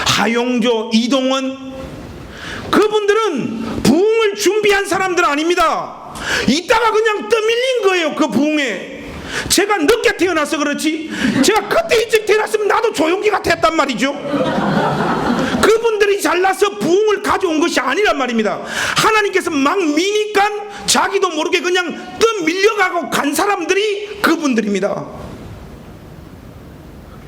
하용조, 이동원, 그분들은 부흥을 준비한 사람들 아닙니다. 이따가 그냥 떠밀린 거예요. 그 부흥에. 제가 늦게 태어나서 그렇지, 제가 그때 일찍 태어났으면 나도 조용기가 됐단 말이죠. 그분들이 잘나서 부흥을 가져온 것이 아니란 말입니다. 하나님께서 막 미니까 자기도 모르게 그냥 떠밀려가고 간 사람들이 그분들입니다.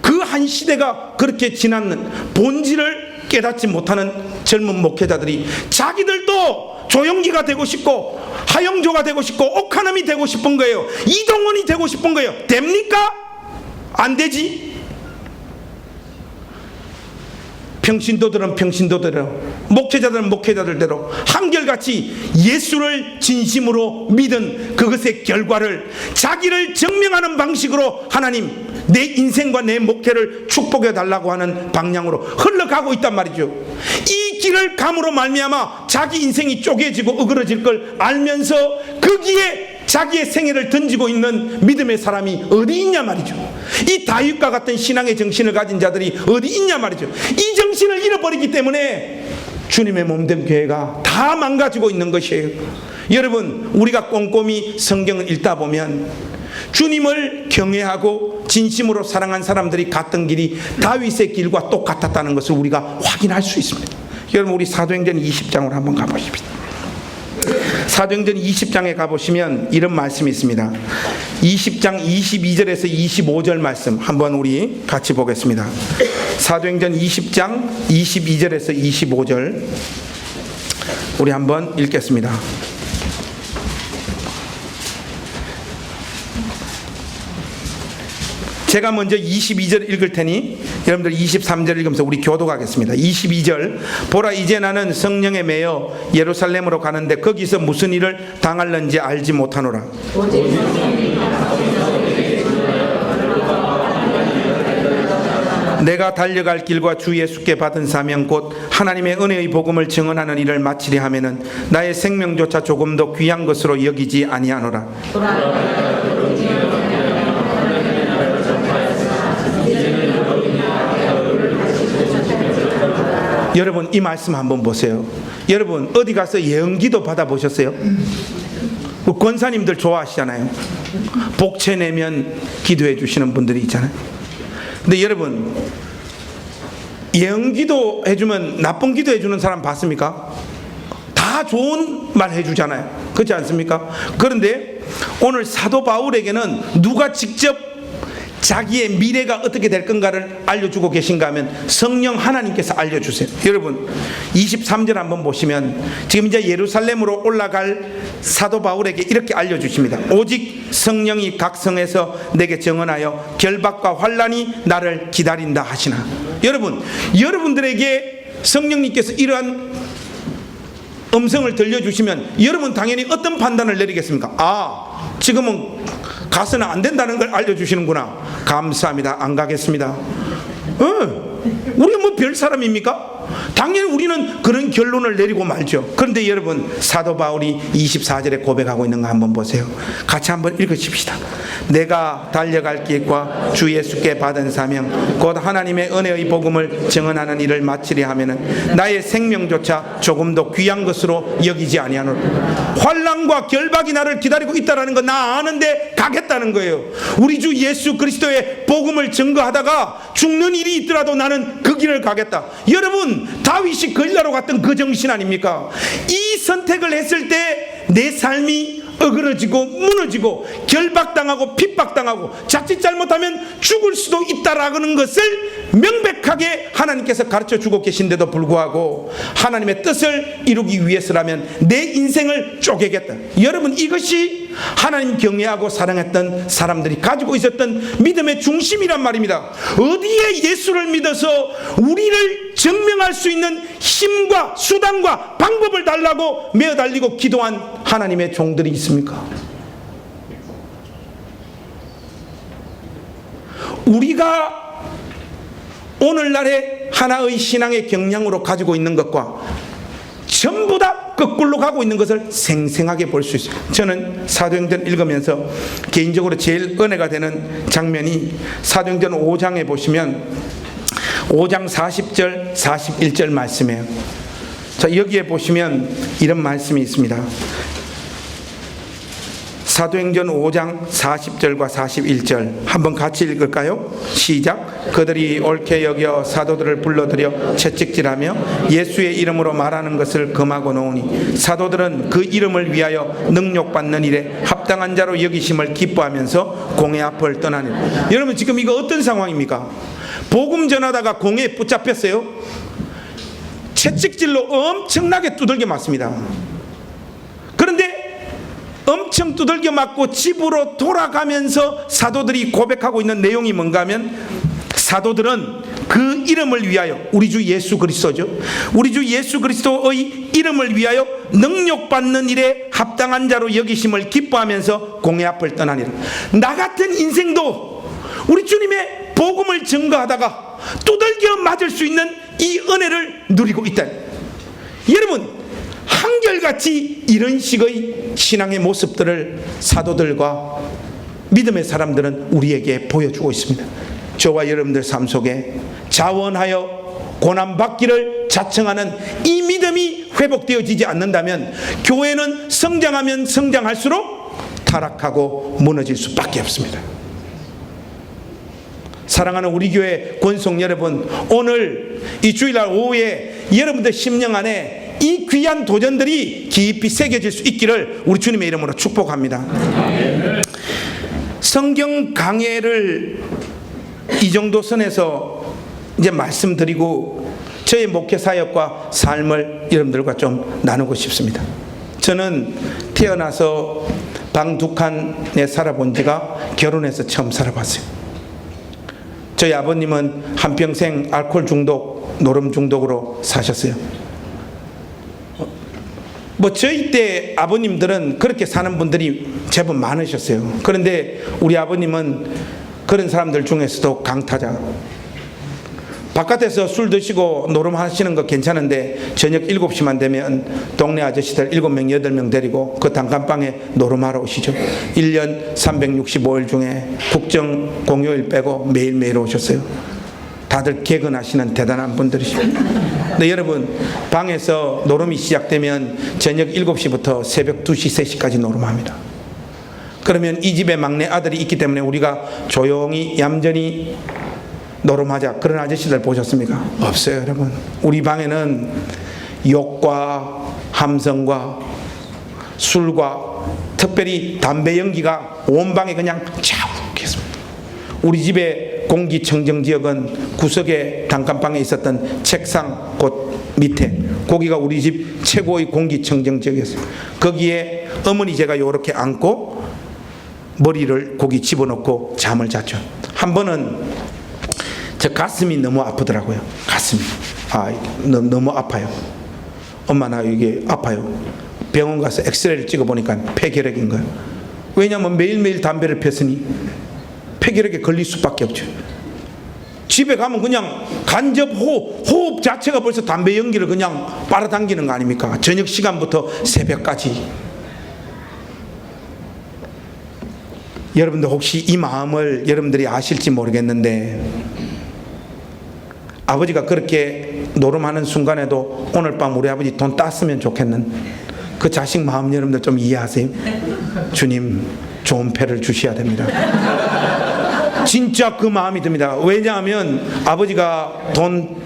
그 한 시대가 그렇게 지났는 본질을 깨닫지 못하는 젊은 목회자들이 자기들도 조용기가 되고 싶고 하영조가 되고 싶고 옥하남이 되고 싶은 거예요. 이동원이 되고 싶은 거예요. 됩니까? 안 되지. 평신도들은 평신도대로, 목회자들은 목회자들대로 한결같이 예수를 진심으로 믿은 그것의 결과를 자기를 증명하는 방식으로 하나님 내 인생과 내 목회를 축복해 달라고 하는 방향으로 흘러가고 있단 말이죠. 이 길을 감으로 말미암아 자기 인생이 쪼개지고 어그러질 걸 알면서 거기에 자기의 생애를 던지고 있는 믿음의 사람이 어디 있냐 말이죠. 이 다윗과 같은 신앙의 정신을 가진 자들이 어디 있냐 말이죠. 이 정신을 잃어버리기 때문에 주님의 몸된 교회가 다 망가지고 있는 것이에요. 여러분, 우리가 꼼꼼히 성경을 읽다 보면 주님을 경외하고 진심으로 사랑한 사람들이 갔던 길이 다윗의 길과 똑같았다는 것을 우리가 확인할 수 있습니다. 여러분, 우리 사도행전 20장으로 한번 가보십시다. 사도행전 20장에 가보시면 이런 말씀이 있습니다. 20장 22절에서 25절 말씀 한번 우리 같이 보겠습니다. 사도행전 20장 22절에서 25절 우리 한번 읽겠습니다. 제가 먼저 22절 읽을 테니 여러분들 23절 읽으면서 우리 교독하겠습니다. 22절, 보라 이제 나는 성령에 매여 예루살렘으로 가는데 거기서 무슨 일을 당할는지 알지 못하노라. 내가 달려갈 길과 주 예수께 받은 사명 곧 하나님의 은혜의 복음을 증언하는 일을 마치려 하면은 나의 생명조차 조금도 귀한 것으로 여기지 아니하노라. 여러분 이 말씀 한번 보세요. 여러분 어디 가서 예언기도 받아보셨어요? 권사님들 좋아하시잖아요. 복채 내면 기도해 주시는 분들이 있잖아요. 근데 여러분 예언기도 해주면 나쁜 기도 해주는 사람 봤습니까? 다 좋은 말 해주잖아요. 그렇지 않습니까? 그런데 오늘 사도 바울에게는 누가 직접 자기의 미래가 어떻게 될 건가를 알려주고 계신가 하면 성령 하나님께서 알려주세요. 여러분 23절 한번 보시면 지금 이제 예루살렘으로 올라갈 사도 바울에게 이렇게 알려주십니다. 오직 성령이 각 성에서 내게 증언하여 결박과 환난이 나를 기다린다 하시나. 여러분 여러분들에게 성령님께서 이러한 음성을 들려주시면 여러분 당연히 어떤 판단을 내리겠습니까? 아 지금은 가서는 안 된다는 걸 알려주시는구나. 감사합니다. 안 가겠습니다. 우리가 뭐 별 사람입니까? 당연히 우리는 그런 결론을 내리고 말죠. 그런데 여러분 사도 바울이 24절에 고백하고 있는 거 한번 보세요. 같이 한번 읽으십시다. 내가 달려갈 길과 주 예수께 받은 사명 곧 하나님의 은혜의 복음을 증언하는 일을 마치려 하면은 나의 생명조차 조금도 귀한 것으로 여기지 아니하노라. 환난과 결박이 나를 기다리고 있다라는 거 나 아는데 가겠다는 거예요. 우리 주 예수 그리스도의 복음을 증거하다가 죽는 일이 있더라도 나는 그 길을 가겠다. 여러분 다윗이 거리나로 갔던 그 정신 아닙니까? 이 선택을 했을 때 내 삶이 어그러지고 무너지고 결박당하고 핍박당하고 자칫 잘못하면 죽을 수도 있다라는 것을 명백하게 하나님께서 가르쳐주고 계신데도 불구하고 하나님의 뜻을 이루기 위해서라면 내 인생을 쪼개겠다. 여러분 이것이 하나님 경외하고 사랑했던 사람들이 가지고 있었던 믿음의 중심이란 말입니다. 어디에 예수를 믿어서 우리를 증명할 수 있는 힘과 수단과 방법을 달라고 매어달리고 기도한 하나님의 종들이 있습니까? 우리가 오늘날의 하나의 신앙의 경향으로 가지고 있는 것과 전부 다 거꾸로 가고 있는 것을 생생하게 볼 수 있어요. 저는 사도행전 읽으면서 개인적으로 제일 은혜가 되는 장면이 사도행전 5장에 보시면 5장 40절 41절 말씀이에요. 자 여기에 보시면 이런 말씀이 있습니다. 사도행전 5장 40절과 41절 한번 같이 읽을까요? 시작. 그들이 옳게 여겨 사도들을 불러들여 채찍질하며 예수의 이름으로 말하는 것을 금하고 놓으니 사도들은 그 이름을 위하여 능욕받는 일에 합당한 자로 여기심을 기뻐하면서 공회 앞을 떠나니. 여러분 지금 이거 어떤 상황입니까? 복음 전하다가 공회에 붙잡혔어요. 채찍질로 엄청나게 두들겨 맞습니다. 그런데 엄청 두들겨 맞고 집으로 돌아가면서 사도들이 고백하고 있는 내용이 뭔가 하면 사도들은 그 이름을 위하여 우리 주 예수 그리스도죠. 우리 주 예수 그리스도의 이름을 위하여 능욕받는 일에 합당한 자로 여기심을 기뻐하면서 공회 앞을 떠나니라. 나 같은 인생도 우리 주님의 복음을 증거하다가 두들겨 맞을 수 있는 이 은혜를 누리고 있다. 여러분 한결같이 이런 식의 신앙의 모습들을 사도들과 믿음의 사람들은 우리에게 보여주고 있습니다. 저와 여러분들 삶 속에 자원하여 고난받기를 자청하는 이 믿음이 회복되어지지 않는다면 교회는 성장하면 성장할수록 타락하고 무너질 수밖에 없습니다. 사랑하는 우리 교회 권속 여러분, 오늘 이 주일날 오후에 여러분들 심령 안에 이 귀한 도전들이 깊이 새겨질 수 있기를 우리 주님의 이름으로 축복합니다. 성경 강해를 이 정도 선에서 이제 말씀드리고 저의 목회 사역과 삶을 여러분들과 좀 나누고 싶습니다. 저는 태어나서 방 두 칸에 살아본 지가 결혼해서 처음 살아봤어요. 저희 아버님은 한평생 알코올 중독, 노름 중독으로 사셨어요. 뭐 저희 때 아버님들은 그렇게 사는 분들이 제법 많으셨어요. 그런데 우리 아버님은 그런 사람들 중에서도 강타자. 바깥에서 술 드시고 노름하시는 거 괜찮은데 저녁 7시만 되면 동네 아저씨들 7명 8명 데리고 그 단칸방에 노름하러 오시죠. 1년 365일 중에 국정 공휴일 빼고 매일매일 오셨어요. 다들 개근하시는 대단한 분들이십니다. 근데 여러분, 방에서 노름이 시작되면 저녁 7시부터 새벽 2시 3시까지 노름합니다. 그러면 이 집에 막내 아들이 있기 때문에 우리가 조용히 얌전히 노름하자, 그런 아저씨들 보셨습니까? 없어요. 여러분, 우리 방에는 욕과 함성과 술과 특별히 담배 연기가 온 방에 그냥 자욱했습니다. 우리 집의 공기청정지역은 구석에 단칸방에 있었던 책상 곳 밑에, 거기가 우리 집 최고의 공기청정지역이었어요. 거기에 어머니 제가 이렇게 앉고 머리를 거기 집어넣고 잠을 잤죠. 한 번은 제 가슴이 너무 아프더라고요. 가슴이 너무 아파요. 엄마, 나 이게 아파요. 병원 가서 엑스레이를 찍어보니까 폐결핵인 거예요. 왜냐하면 매일매일 담배를 폈으니 폐결핵에 걸릴 수밖에 없죠. 집에 가면 그냥 간접 호흡 자체가 벌써 담배 연기를 그냥 빨아당기는 거 아닙니까? 저녁 시간부터 새벽까지. 여러분들 혹시 이 마음을 여러분들이 아실지 모르겠는데, 아버지가 그렇게 노름하는 순간에도 오늘 밤 우리 아버지 돈 땄으면 좋겠는 그 자식 마음 여러분들 좀 이해하세요? 주님, 좋은 패를 주셔야 됩니다. 진짜 그 마음이 듭니다. 왜냐하면 아버지가 돈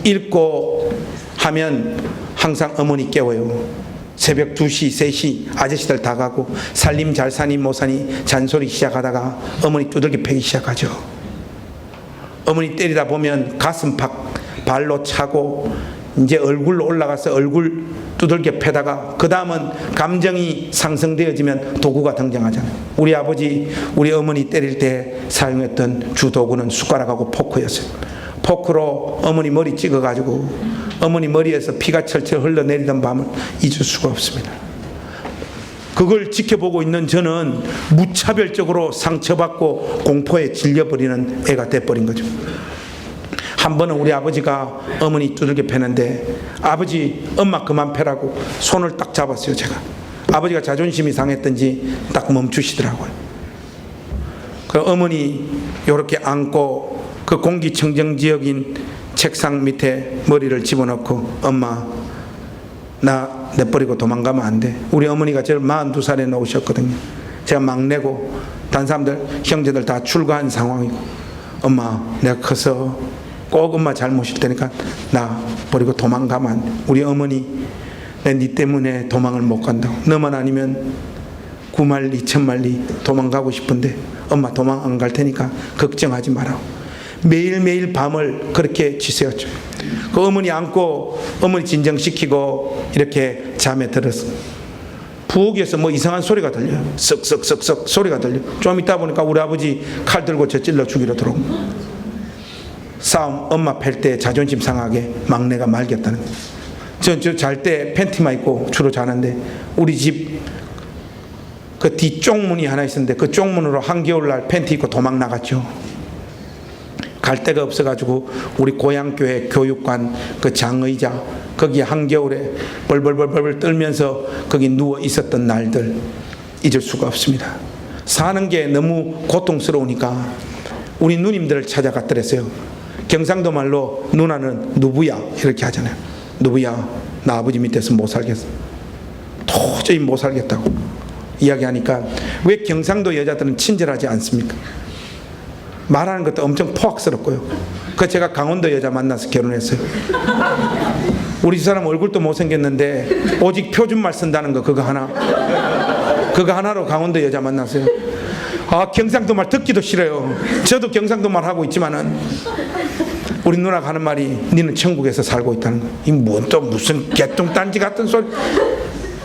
잃고 하면 항상 어머니 깨워요. 새벽 2시, 3시 아저씨들 다 가고 살림 잘 사니 못 사니 잔소리 시작하다가 어머니 두들겨 패기 시작하죠. 어머니 때리다 보면 가슴팍 발로 차고 이제 얼굴로 올라가서 얼굴 두들겨 패다가 그 다음은 감정이 상승되어지면 도구가 등장하잖아요. 우리 아버지, 우리 어머니 때릴 때 사용했던 주도구는 숟가락하고 포크였어요. 포크로 어머니 머리 찍어가지고 어머니 머리에서 피가 철철 흘러내리던 밤을 잊을 수가 없습니다. 그걸 지켜보고 있는 저는 무차별적으로 상처받고 공포에 질려버리는 애가 돼버린 거죠. 한 번은 우리 아버지가 어머니 두들겨 패는데, 아버지, 엄마 그만 패라고 손을 딱 잡았어요. 제가 아버지가 자존심이 상했던지 딱 멈추시더라고요. 그 어머니 이렇게 안고 그 공기청정지역인 책상 밑에 머리를 집어넣고, 엄마, 나 내버리고 도망가면 안 돼. 우리 어머니가 저를 42살에 놓으셨거든요. 제가 막내고 다른 사람들, 형제들 다 출가한 상황이고, 엄마, 내가 커서 꼭 엄마 잘못일 테니까 나 버리고 도망가면 안 돼. 우리 어머니, 내 니 때문에 도망을 못 간다고. 너만 아니면 9만리 2천만리 도망가고 싶은데 엄마 도망 안 갈 테니까 걱정하지 마라. 매일매일 밤을 그렇게 지새웠죠. 그 어머니 안고 어머니 진정시키고 이렇게 잠에 들었어. 부엌에서 뭐 이상한 소리가 들려요. 썩썩썩썩 소리가 들려. 좀 있다 보니까 우리 아버지 칼 들고 저 찔러 죽이러 들어오고, 싸움, 엄마 팰 때 자존심 상하게 막내가 말겠다는 거예요. 저 잘 때 팬티만 입고 주로 자는데 우리 집 그 뒷쪽문이 하나 있었는데 그 쪽문으로 한겨울날 팬티 입고 도망 나갔죠. 갈 데가 없어가지고 우리 고향교회 교육관 그 장의자 거기 한겨울에 벌벌벌벌 떨면서 거기 누워 있었던 날들 잊을 수가 없습니다. 사는 게 너무 고통스러우니까 우리 누님들을 찾아갔더랬어요. 경상도 말로 누나는 누구야 이렇게 하잖아요. 누구야, 나 아버지 밑에서 못 살겠어. 도저히 못 살겠다고 이야기하니까, 왜 경상도 여자들은 친절하지 않습니까? 말하는 것도 엄청 포악스럽고요. 그 제가 강원도 여자 만나서 결혼했어요. 우리 집 사람 얼굴도 못생겼는데 오직 표준말 쓴다는 거, 그거 하나로 강원도 여자 만났어요. 아, 경상도 말 듣기도 싫어요. 저도 경상도 말 하고 있지만은 우리 누나가 하는 말이, 니는 천국에서 살고 있다는 거예요. 이 뭔 또 무슨 개똥단지 같은 소리.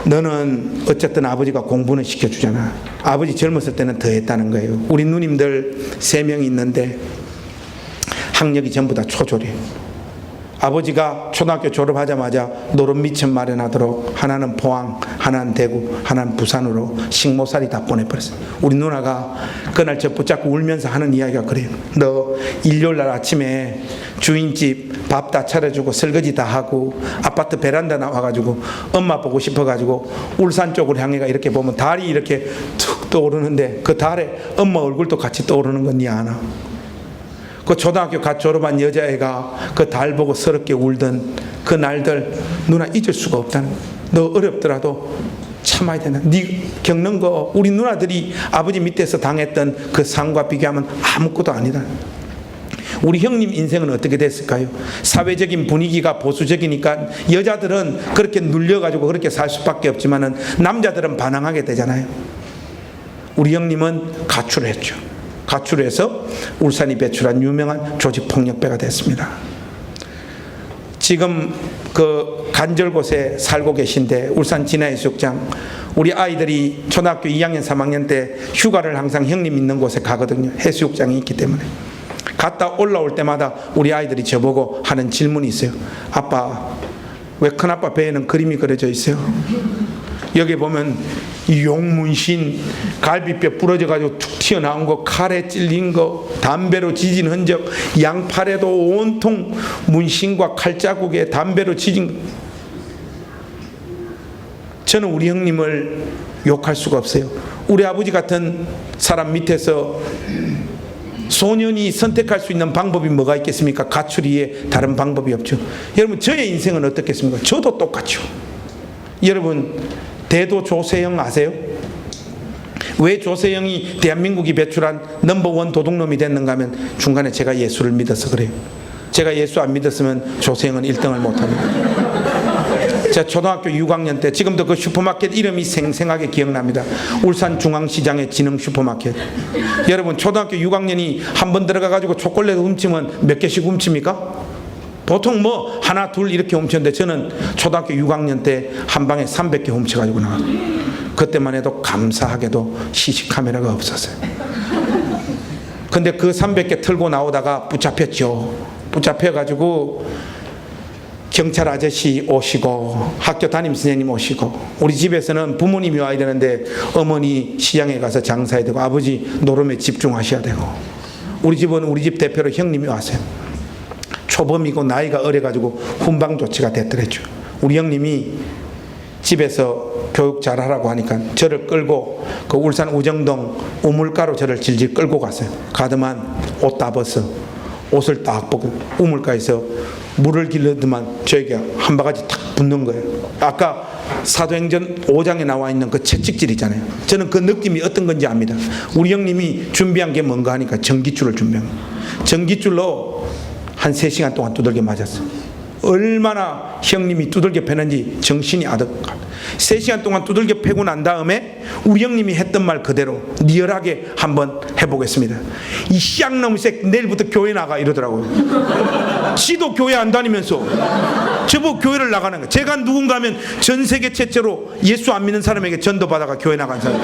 너는 어쨌든 아버지가 공부는 시켜주잖아. 아버지 젊었을 때는 더 했다는 거예요. 우리 누님들 3명이 있는데 학력이 전부 다 초졸이에요. 아버지가 초등학교 졸업하자마자 노릇미천 마련하도록 하나는 포항, 하나는 대구, 하나는 부산으로 식모살이 다 보내버렸어요. 우리 누나가 그날 저 붙잡고 울면서 하는 이야기가 그래요. 너 일요일날 아침에 주인집 밥 다 차려주고 설거지 다 하고 아파트 베란다 나와가지고 엄마 보고 싶어가지고 울산 쪽으로 향해가 이렇게 보면 달이 이렇게 툭 떠오르는데 그 달에 엄마 얼굴도 같이 떠오르는 건 니 아나? 그 초등학교 갓 졸업한 여자애가 그 달 보고 서럽게 울던 그 날들 누나 잊을 수가 없다는 거야. 너 어렵더라도 참아야 된다. 네 겪는 거 우리 누나들이 아버지 밑에서 당했던 그 상과 비교하면 아무것도 아니다. 우리 형님 인생은 어떻게 됐을까요? 사회적인 분위기가 보수적이니까 여자들은 그렇게 눌려가지고 그렇게 살 수밖에 없지만은 남자들은 반항하게 되잖아요. 우리 형님은 가출을 했죠. 가출을 해서 울산이 배출한 유명한 조직폭력배가 됐습니다. 지금 그 간절곶에 살고 계신데 울산 진해해수욕장 우리 아이들이 초등학교 2학년 3학년 때 휴가를 항상 형님 있는 곳에 가거든요. 해수욕장이 있기 때문에. 갔다 올라올 때마다 우리 아이들이 저보고 하는 질문이 있어요. 아빠, 왜 큰아빠 배에는 그림이 그려져 있어요? 여기 보면 용문신, 갈비뼈 부러져가지고 툭 튀어나온 거, 칼에 찔린 거, 담배로 지진 흔적, 양팔에도 온통 문신과 칼자국에 담배로 지진 거. 저는 우리 형님을 욕할 수가 없어요. 우리 아버지 같은 사람 밑에서 소년이 선택할 수 있는 방법이 뭐가 있겠습니까? 가출 이외에 다른 방법이 없죠. 여러분, 저의 인생은 어떻겠습니까? 저도 똑같죠. 여러분, 대도 조세영 아세요? 왜 조세영이 대한민국이 배출한 넘버원 도둑놈이 됐는가 하면 중간에 제가 예수를 믿어서 그래요. 제가 예수 안 믿었으면 조세영은 1등을 못합니다. 제가 초등학교 6학년 때 지금도 그 슈퍼마켓 이름이 생생하게 기억납니다. 울산중앙시장의 진흥 슈퍼마켓. 여러분, 초등학교 6학년이 한 번 들어가가지고 초콜릿 훔치면 몇 개씩 훔칩니까? 보통 뭐 하나 둘 이렇게 훔쳤는데 저는 초등학교 6학년 때 한 방에 300개 훔쳐가지고 나왔어요. 그때만 해도 감사하게도 시시카메라가 없었어요. 근데 그 300개 털고 나오다가 붙잡혔죠. 붙잡혀가지고 경찰 아저씨 오시고 학교 담임 선생님 오시고 우리 집에서는 부모님이 와야 되는데 어머니 시장에 가서 장사해야 되고 아버지 노름에 집중하셔야 되고 우리 집은 우리 집 대표로 형님이 왔어요. 초범이고 나이가 어려가지고 훈방 조치가 됐더랬죠. 우리 형님이 집에서 교육 잘하라고 하니까 저를 끌고 그 울산 우정동 우물가로 저를 질질 끌고 갔어요. 가더만 옷 다 벗어 옷을 딱 벗고 우물가에서 물을 길르더만 저에게 한 바가지 탁 붙는 거예요. 아까 사도행전 5장에 나와 있는 그 채찍질 있잖아요. 저는 그 느낌이 어떤 건지 압니다. 우리 형님이 준비한 게 뭔가 하니까 전깃줄을 준비한 거예요. 전깃줄로 한 3시간 동안 두들겨 맞았어요. 얼마나 형님이 두들겨 패는지 정신이 아득합니다. 3시간 동안 두들겨 패고 난 다음에 우리 형님이 했던 말 그대로 리얼하게 한번 해보겠습니다. 이 쌍놈색 내일부터 교회 나가 이러더라고요. 지도 교회 안 다니면서 저보고 교회를 나가는 거예요. 제가 누군가 하면 전 세계 최초로 예수 안 믿는 사람에게 전도 받아가 교회 나간 사람.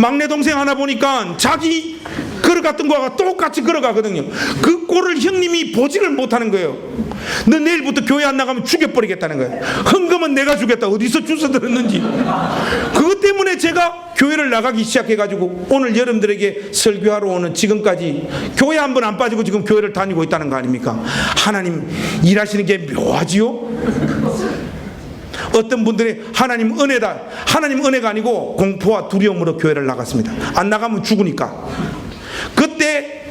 막내 동생 하나 보니까 자기 걸어갔던 거와 똑같이 걸어가거든요. 그 꼴을 형님이 보지를 못하는 거예요. 너 내일부터 교회 안 나가면 죽여버리겠다는 거예요. 헌금은 내가 주겠다. 어디서 주워 들었는지. 그것 때문에 제가 교회를 나가기 시작해가지고 오늘 여러분들에게 설교하러 오는 지금까지 교회 한 번 안 빠지고 지금 교회를 다니고 있다는 거 아닙니까? 하나님 일하시는 게 묘하지요? 어떤 분들이 하나님 은혜다. 하나님 은혜가 아니고 공포와 두려움으로 교회를 나갔습니다. 안 나가면 죽으니까. 그때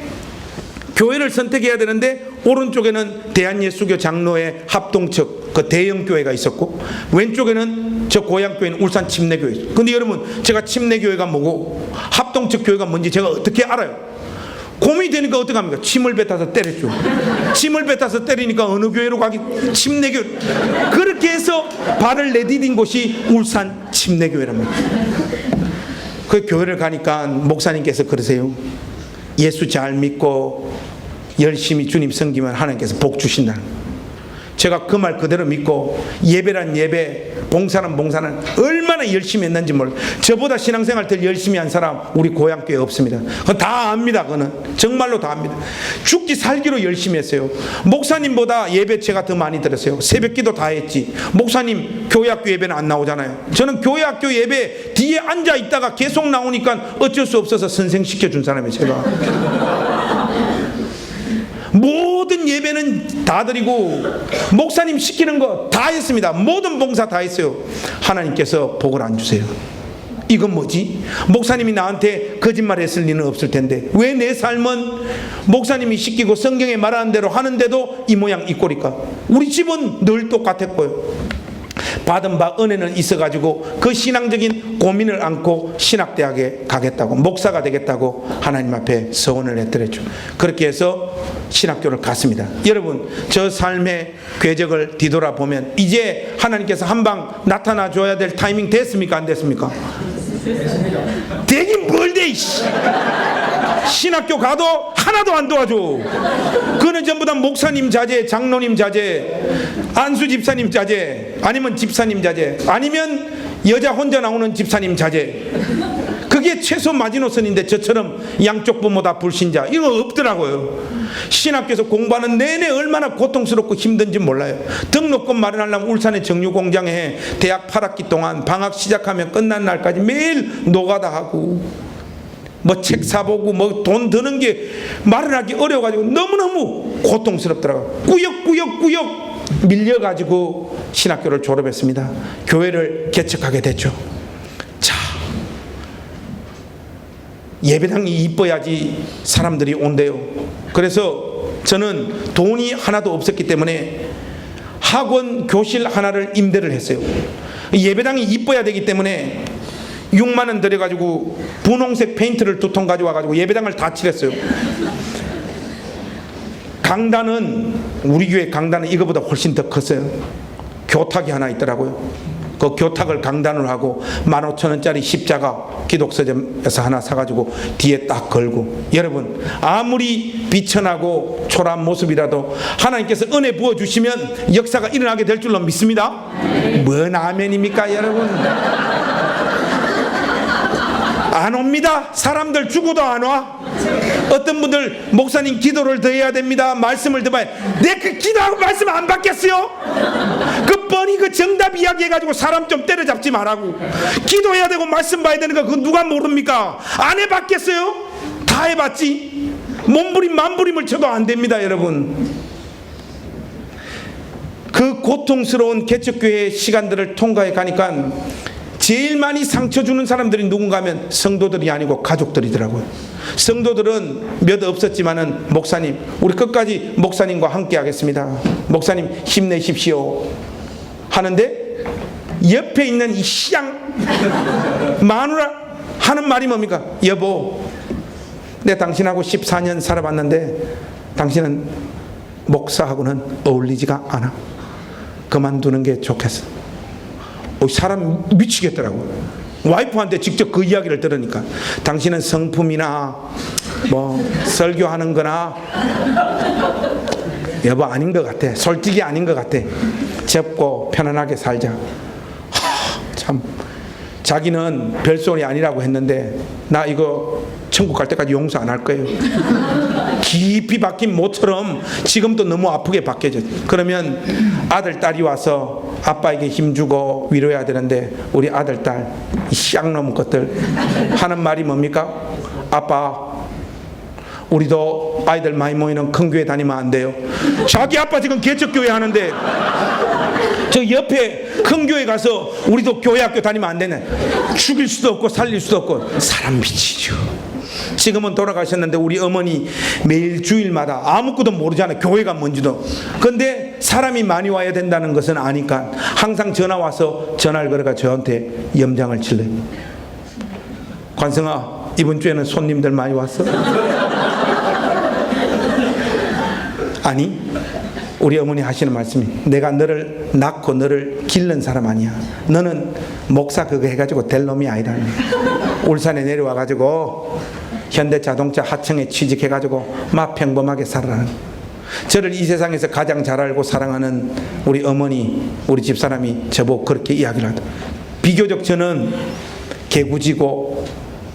교회를 선택해야 되는데 오른쪽에는 대한예수교 장로회 합동측 그 대형교회가 있었고 왼쪽에는 저 고향교회는 울산 침례교회. 근데 여러분 제가 침례교회가 뭐고 합동측 교회가 뭔지 제가 어떻게 알아요? 고민이 되니까 어떻게 합니까? 침을 뱉어서 때렸죠. 침을 뱉어서 때리니까 어느 교회로 가기? 침례교회. 그렇게 해서 발을 내디딘 곳이 울산 침례교회랍니다. 그 교회를 가니까 목사님께서 그러세요. 예수 잘 믿고 열심히 주님 섬기면 하나님께서 복 주신다는 거예요. 제가 그 말 그대로 믿고 예배란 예배, 봉사는 봉사는 얼마나 얼마나 열심히 했는지 몰라요. 저보다 신앙생활 더 열심히 한 사람 우리 고향교회 없습니다. 그건 다 압니다. 그거는 정말로 다 압니다. 죽기 살기로 열심히 했어요. 목사님보다 예배체가 더 많이 들었어요. 새벽기도 다 했지. 목사님 교회학교 예배는 안 나오잖아요. 저는 교회학교 예배 뒤에 앉아 있다가 계속 나오니까 어쩔 수 없어서 선생시켜준 사람이에요. 제가 모든 예배는 다 드리고 목사님 시키는 거 다 했습니다. 모든 봉사 다 했어요. 하나님께서 복을 안 주세요. 이건 뭐지? 목사님이 나한테 거짓말했을 리는 없을 텐데 왜 내 삶은 목사님이 시키고 성경에 말하는 대로 하는데도 이 모양 이 꼴일까? 우리 집은 늘 똑같았고요. 받은 바 은혜는 있어가지고 그 신앙적인 고민을 안고 신학대학에 가겠다고, 목사가 되겠다고 하나님 앞에 서원을 했더랬죠. 그렇게 해서 신학교를 갔습니다. 여러분, 저 삶의 궤적을 뒤돌아보면 이제 하나님께서 한방 나타나 줘야 될 타이밍 됐습니까? 안 됐습니까? 되긴 뭘 돼, 이씨. 신학교 가도 하나도 안 도와줘. 그는 전부 다 목사님 자제, 장로님 자제, 안수 집사님 자제, 아니면 집사님 자제, 아니면 여자 혼자 나오는 집사님 자제. 그게 최소 마지노선인데 저처럼 양쪽 부모 다 불신자 이거 없더라고요. 신학교에서 공부하는 내내 얼마나 고통스럽고 힘든지 몰라요. 등록금 마련하려면 울산의 정유공장에 대학 8학기 동안 방학 시작하면 끝난 날까지 매일 노가다 하고 뭐 책 사보고 뭐 돈 드는 게 마련하기 어려워가지고 너무너무 고통스럽더라고요. 꾸역꾸역 밀려가지고 신학교를 졸업했습니다. 교회를 개척하게 됐죠. 자, 예배당이 이뻐야지 사람들이 온대요. 그래서 저는 돈이 하나도 없었기 때문에 학원 교실 하나를 임대를 했어요. 예배당이 이뻐야 되기 때문에 6만 원 들여가지고 분홍색 페인트를 2통 가져와가지고 예배당을 다 칠했어요. 강단은 우리 교회 강단은 이거보다 훨씬 더 컸어요. 교탁이 하나 있더라고요. 그 교탁을 강단으로 하고 15,000원짜리 십자가 기독서점에서 하나 사가지고 뒤에 딱 걸고. 여러분, 아무리 비천하고 초라한 모습이라도 하나님께서 은혜 부어주시면 역사가 일어나게 될 줄로 믿습니다. 뭔 아멘입니까 여러분? 안 옵니다. 사람들 죽어도 안 와. 어떤 분들 목사님 기도를 더 해야 됩니다. 말씀을 더 봐야. 내 그 기도하고 말씀 안 받겠어요? 그 뻔히 그 정답 이야기해가지고 사람 좀 때려잡지 말라고. 기도해야 되고 말씀 봐야 되는 거 그거 누가 모릅니까? 안 해봤겠어요? 다 해봤지. 몸부림 만부림을 쳐도 안 됩니다 여러분. 그 고통스러운 개척교회의 시간들을 통과해 가니까 제일 많이 상처 주는 사람들이 누군가 하면 성도들이 아니고 가족들이더라고요. 성도들은 몇 없었지만은 목사님, 우리 끝까지 목사님과 함께 하겠습니다. 목사님 힘내십시오. 하는데 옆에 있는 이 시양 마누라 하는 말이 뭡니까? 여보, 내 당신하고 14년 살아봤는데 당신은 목사하고는 어울리지가 않아. 그만두는 게 좋겠어. 사람 미치겠더라고. 와이프한테 직접 그 이야기를 들으니까 당신은 성품이나 뭐 설교하는 거나 여보 아닌 것 같아. 솔직히 아닌 것 같아. 접고 편안하게 살자. 참 자기는 별소리 아니라고 했는데 나 이거 천국 갈 때까지 용서 안 할 거예요. 깊이 박힌 모처럼 지금도 너무 아프게 박혀져. 그러면 아들 딸이 와서 아빠에게 힘주고 위로해야 되는데 우리 아들 딸 이 쌍놈 것들 하는 말이 뭡니까? 아빠 우리도 아이들 많이 모이는 큰 교회 다니면 안 돼요. 자기 아빠 지금 개척교회 하는데 저 옆에 큰 교회 가서 우리도 교회학교 다니면 안 되네. 죽일 수도 없고 살릴 수도 없고. 사람 미치죠. 지금은 돌아가셨는데 우리 어머니 매일 주일마다 아무것도 모르잖아요. 교회가 뭔지도. 근데 사람이 많이 와야 된다는 것은 아니까 항상 전화 와서 전화를 걸어가 저한테 염장을 칠래. 관성아, 이번 주에는 손님들 많이 왔어? 아니, 우리 어머니 하시는 말씀이 내가 너를 낳고 너를 기른 사람 아니야. 너는 목사 그거 해가지고 될 놈이 아니다. 울산에 내려와가지고 현대자동차 하청에 취직해가지고 막 평범하게 살아라. 저를 이 세상에서 가장 잘 알고 사랑하는 우리 어머니, 우리 집사람이 저보고 그렇게 이야기를 하더라고요. 비교적 저는 개구지고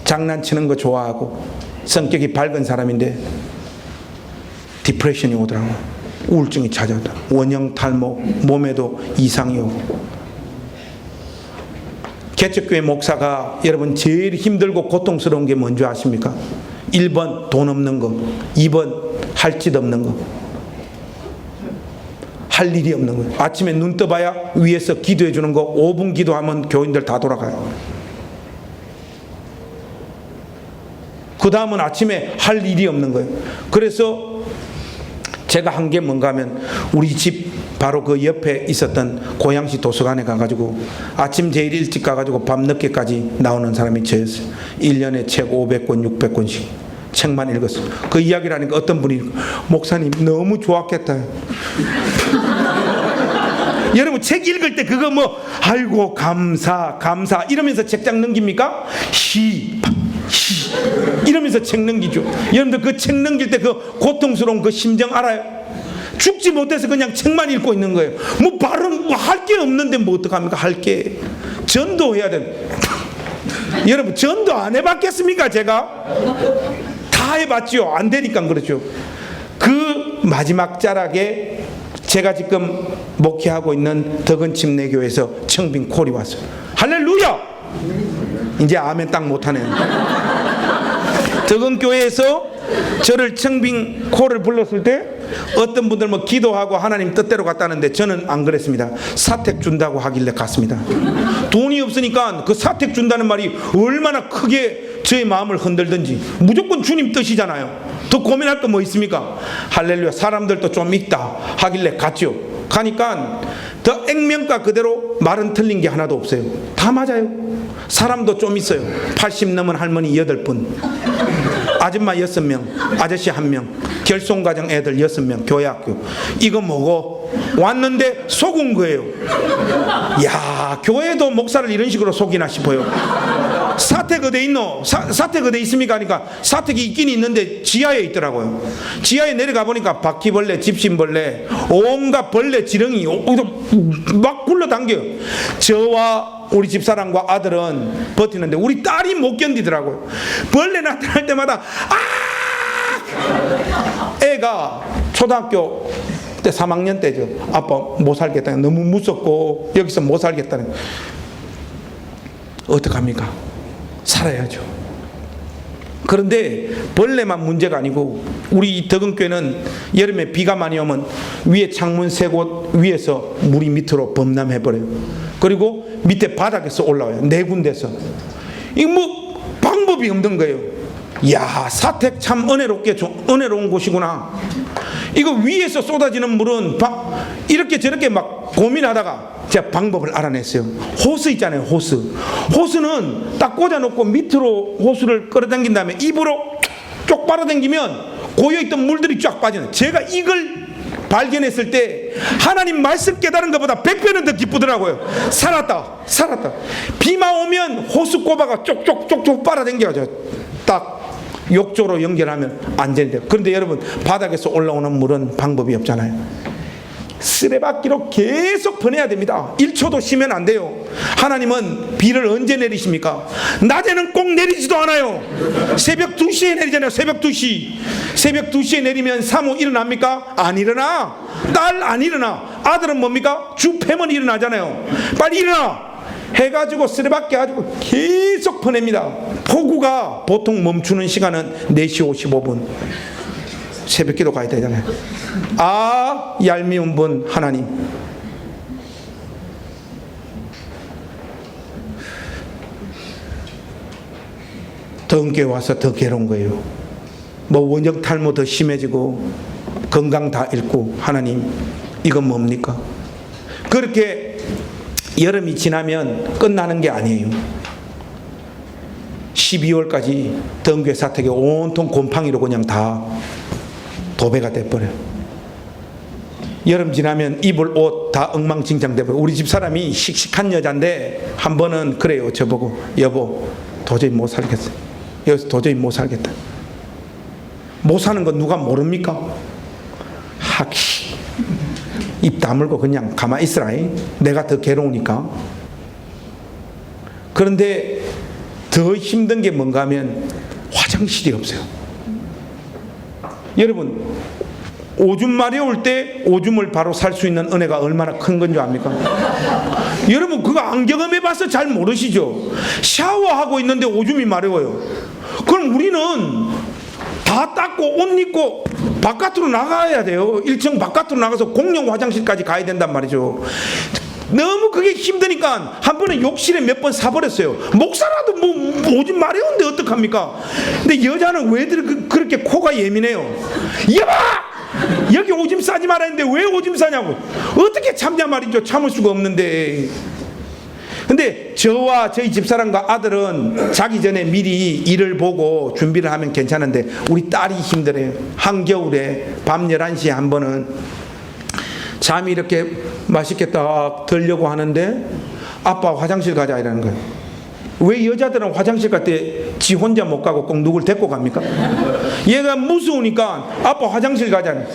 장난치는 거 좋아하고 성격이 밝은 사람인데 디프레션이 오더라고. 우울증이 찾아오다. 원형 탈모, 몸에도 이상이 오고. 개척교회 목사가 여러분 제일 힘들고 고통스러운 게 뭔지 아십니까? 1번 돈 없는 거, 2번 할 짓 없는 거, 할 일이 없는 거예요. 아침에 눈 떠봐야 위에서 기도해 주는 거 5분 기도하면 교인들 다 돌아가요. 그 다음은 아침에 할 일이 없는 거예요. 그래서 제가 한 게 뭔가 하면 우리 집 바로 그 옆에 있었던 고양시 도서관에 가가지고 아침 제일 일찍 가가지고 밤 늦게까지 나오는 사람이 저였어요. 1년에 책 500권 600권씩 책만 읽었어요. 그 이야기를 하니까 어떤 분이 목사님 너무 좋았겠다. 여러분 책 읽을 때 그거 뭐 아이고 감사 이러면서 책장 넘깁니까? 히 이러면서 책 넘기죠. 여러분들 그 책 넘길 때 그 고통스러운 그 심정 알아요? 죽지 못해서 그냥 책만 읽고 있는 거예요. 뭐 바른 뭐 할 게 없는데 뭐 어떡합니까? 할 게 전도해야 돼. 여러분 전도 안 해봤겠습니까? 제가 다 해봤죠. 안 되니까 그렇죠. 그 마지막 자락에 제가 지금 목회하고 있는 덕은침례교회에서 청빙 콜이 왔어요. 할렐루야! 이제 아멘 딱 못하네요. 덕은교회에서 저를 청빙 콜을 불렀을 때 어떤 분들 뭐 기도하고 하나님 뜻대로 갔다는데 저는 안 그랬습니다. 사택 준다고 하길래 갔습니다. 돈이 없으니까 그 사택 준다는 말이 얼마나 크게 저의 마음을 흔들든지 무조건 주님 뜻이잖아요. 더 고민할 거 뭐 있습니까? 할렐루야, 사람들도 좀 있다 하길래 갔죠. 가니까 더 액면가 그대로 말은 틀린 게 하나도 없어요. 다 맞아요. 사람도 좀 있어요. 80 넘은 할머니 8분, 아줌마 6명, 아저씨 1명, 결손가정 애들 6명, 교회학교. 이거 뭐고? 왔는데 속은 거예요. 야, 교회도 목사를 이런 식으로 속이나 싶어요. 사택 어디 있노? 사택 어디 있습니까? 하니까 사택이 있긴 있는데 지하에 있더라고요. 지하에 내려가 보니까 바퀴벌레, 집신벌레, 온갖 벌레 지렁이 막 굴러당겨요. 저와 우리 집사람과 아들은 버티는데 우리 딸이 못 견디더라고요. 벌레 나타날 때마다 애가 초등학교 때 3학년 때죠. 아빠 못 살겠다. 너무 무섭고 여기서 못 살겠다는. 어떡합니까? 살아야죠. 그런데 벌레만 문제가 아니고 우리 덕은교회는 여름에 비가 많이 오면 위에 창문 3곳 위에서 물이 밑으로 범람해버려요. 그리고 밑에 바닥에서 올라와요. 4군데서. 이거 뭐 방법이 없는 거예요. 이야, 사택 참 은혜로운 곳이구나. 이거 위에서 쏟아지는 물은 이렇게 저렇게 막 고민하다가 제가 방법을 알아냈어요. 호스 있잖아요. 호스는 딱 꽂아놓고 밑으로 호스를 끌어당긴 다음에 입으로 쪽 빨아당기면 고여있던 물들이 쫙 빠지는. 제가 이걸 발견했을 때 하나님 말씀 깨달은 것보다 100배는 더 기쁘더라고요. 살았다. 비만 오면 호스 꼽아가 쪽쪽 빨아당겨가지고 딱 욕조로 연결하면 안전이 돼요. 그런데 여러분 바닥에서 올라오는 물은 방법이 없잖아요. 쓰레받기로 계속 보내야 됩니다. 1초도 쉬면 안 돼요. 하나님은 비를 언제 내리십니까? 낮에는 꼭 내리지도 않아요. 새벽 2시에 내리잖아요. 새벽 2시에 내리면 사모 일어납니까? 안 일어나. 딸 안 일어나. 아들은 뭡니까? 주 패면 일어나잖아요. 빨리 일어나 해가지고 쓰레받기 가지고 계속 보냅니다. 폭우가 보통 멈추는 시간은 4시 55분. 새벽기도 가야 되잖아요. 얄미운 분 하나님. 덕은교회 와서 더 괴로운 거예요. 뭐 원형 탈모 더 심해지고 건강 다 잃고. 하나님 이건 뭡니까? 그렇게 여름이 지나면 끝나는 게 아니에요. 12월까지 덕은교회 사택에 온통 곰팡이로 그냥 다 도배가 돼버려요. 여름 지나면 입을 옷 다 엉망진창 돼버려요. 우리 집사람이 씩씩한 여잔데 한 번은 그래요. 저보고 여보 도저히 못 살겠어요. 여기서 도저히 못 살겠다. 못 사는 건 누가 모릅니까? 입 다물고 그냥 가만히 있으라. 내가 더 괴로우니까. 그런데 더 힘든 게 뭔가 하면 화장실이 없어요. 여러분, 오줌 마려울 때 오줌을 바로 살 수 있는 은혜가 얼마나 큰 건 줄 압니까? 여러분, 그거 안 경험해 봐서 잘 모르시죠? 샤워하고 있는데 오줌이 마려워요. 그럼 우리는 다 닦고 옷 입고 바깥으로 나가야 돼요. 1층 바깥으로 나가서 공용 화장실까지 가야 된단 말이죠. 너무 그게 힘드니까 한 번은 욕실에 몇 번 사버렸어요. 목사라도 뭐 오줌 마려운데 어떡합니까? 근데 여자는 왜 그렇게 코가 예민해요? 여봐! 여기 오줌 싸지 말았는데 왜 오줌 싸냐고. 어떻게 참냐 말이죠. 참을 수가 없는데. 근데 저와 저희 집사람과 아들은 자기 전에 미리 일을 보고 준비를 하면 괜찮은데 우리 딸이 힘들어요. 한겨울에 밤 11시에 한 번은 잠이 이렇게 맛있게 딱 들려고 하는데 아빠 화장실 가자 이러는 거예요. 왜 여자들은 화장실 갈 때 지 혼자 못 가고 꼭 누굴 데리고 갑니까? 얘가 무서우니까 아빠 화장실 가자는.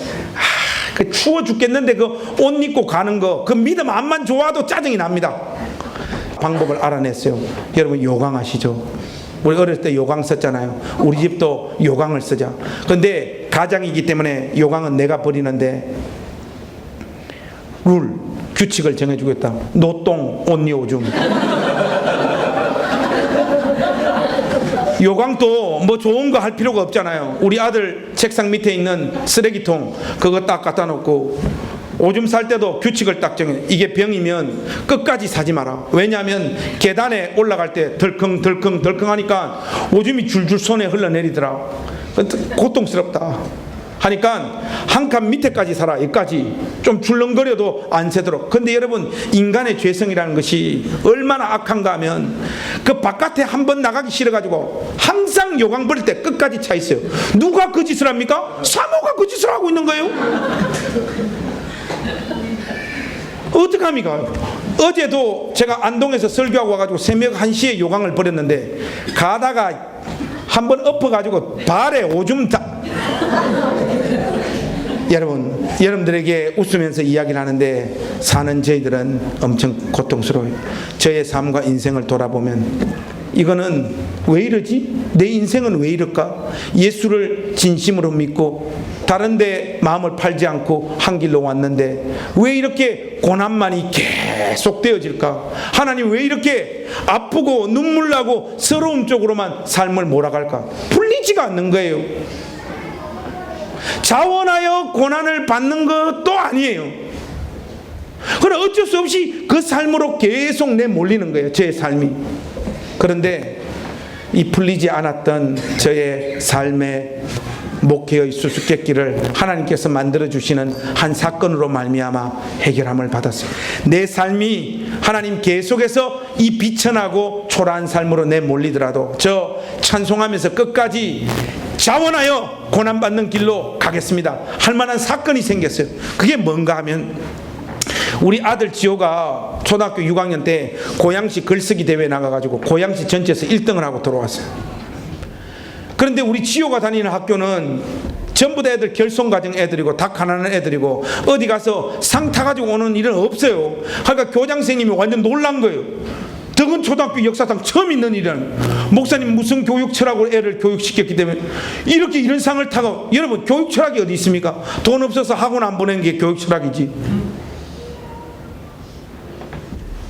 그 추워 죽겠는데 그 옷 입고 가는 거 그 믿음 안만 좋아도 짜증이 납니다. 방법을 알아냈어요. 여러분, 요강 아시죠? 우리 어렸을 때 요강 썼잖아요. 우리 집도 요강을 쓰자. 그런데 가장이기 때문에 요강은 내가 버리는데 규칙을 정해주겠다. 노똥 온니 오줌. 요강도 뭐 좋은 거 할 필요가 없잖아요. 우리 아들 책상 밑에 있는 쓰레기통 그거 딱 갖다 놓고 오줌 쌀 때도 규칙을 딱 정해. 이게 병이면 끝까지 사지 마라. 왜냐하면 계단에 올라갈 때 덜컹 하니까 오줌이 줄줄 손에 흘러내리더라. 고통스럽다 하니까 한 칸 밑에까지 살아. 여기까지 좀 출렁거려도 안 새도록. 근데 여러분, 인간의 죄성이라는 것이 얼마나 악한가 하면 그 바깥에 한 번 나가기 싫어가지고 항상 요강 버릴 때 끝까지 차 있어요. 누가 그 짓을 합니까? 사모가 그 짓을 하고 있는 거예요. 어떡합니까? 어제도 제가 안동에서 설교하고 와가지고 새벽 1시에 요강을 버렸는데 가다가 한번 엎어가지고 발에 오줌 다. 여러분들에게 웃으면서 이야기를 하는데 사는 저희들은 엄청 고통스러워요. 저의 삶과 인생을 돌아보면 이거는 왜 이러지? 내 인생은 왜 이럴까? 예수를 진심으로 믿고 다른데 마음을 팔지 않고 한 길로 왔는데 왜 이렇게 고난만이 계속 되어질까? 하나님 왜 이렇게 아프고 눈물 나고 서러움 쪽으로만 삶을 몰아갈까? 풀리지가 않는 거예요. 자원하여 고난을 받는 것도 아니에요. 그러나 어쩔 수 없이 그 삶으로 계속 내몰리는 거예요. 제 삶이. 그런데 이 풀리지 않았던 저의 삶의 목회의 수수께끼를 하나님께서 만들어주시는 한 사건으로 말미암아 해결함을 받았어요. 내 삶이 하나님 계속해서 이 비천하고 초라한 삶으로 내몰리더라도 저 찬송하면서 끝까지 자원하여 고난받는 길로 가겠습니다 할 만한 사건이 생겼어요. 그게 뭔가 하면 우리 아들 지호가 초등학교 6학년 때 고양시 글쓰기 대회 나가가지고 고양시 전체에서 1등을 하고 들어왔어요. 그런데 우리 지호가 다니는 학교는 전부 다 애들 결손가정 애들이고 다 가난한 애들이고 어디 가서 상 타가지고 오는 일은 없어요. 그러니까 교장선생님이 완전 놀란 거예요. 덕은 초등학교 역사상 처음 있는 일은 목사님 무슨 교육 철학으로 애를 교육시켰기 때문에 이렇게 이런 상을 타고. 여러분, 교육 철학이 어디 있습니까? 돈 없어서 학원 안 보내는 게 교육 철학이지.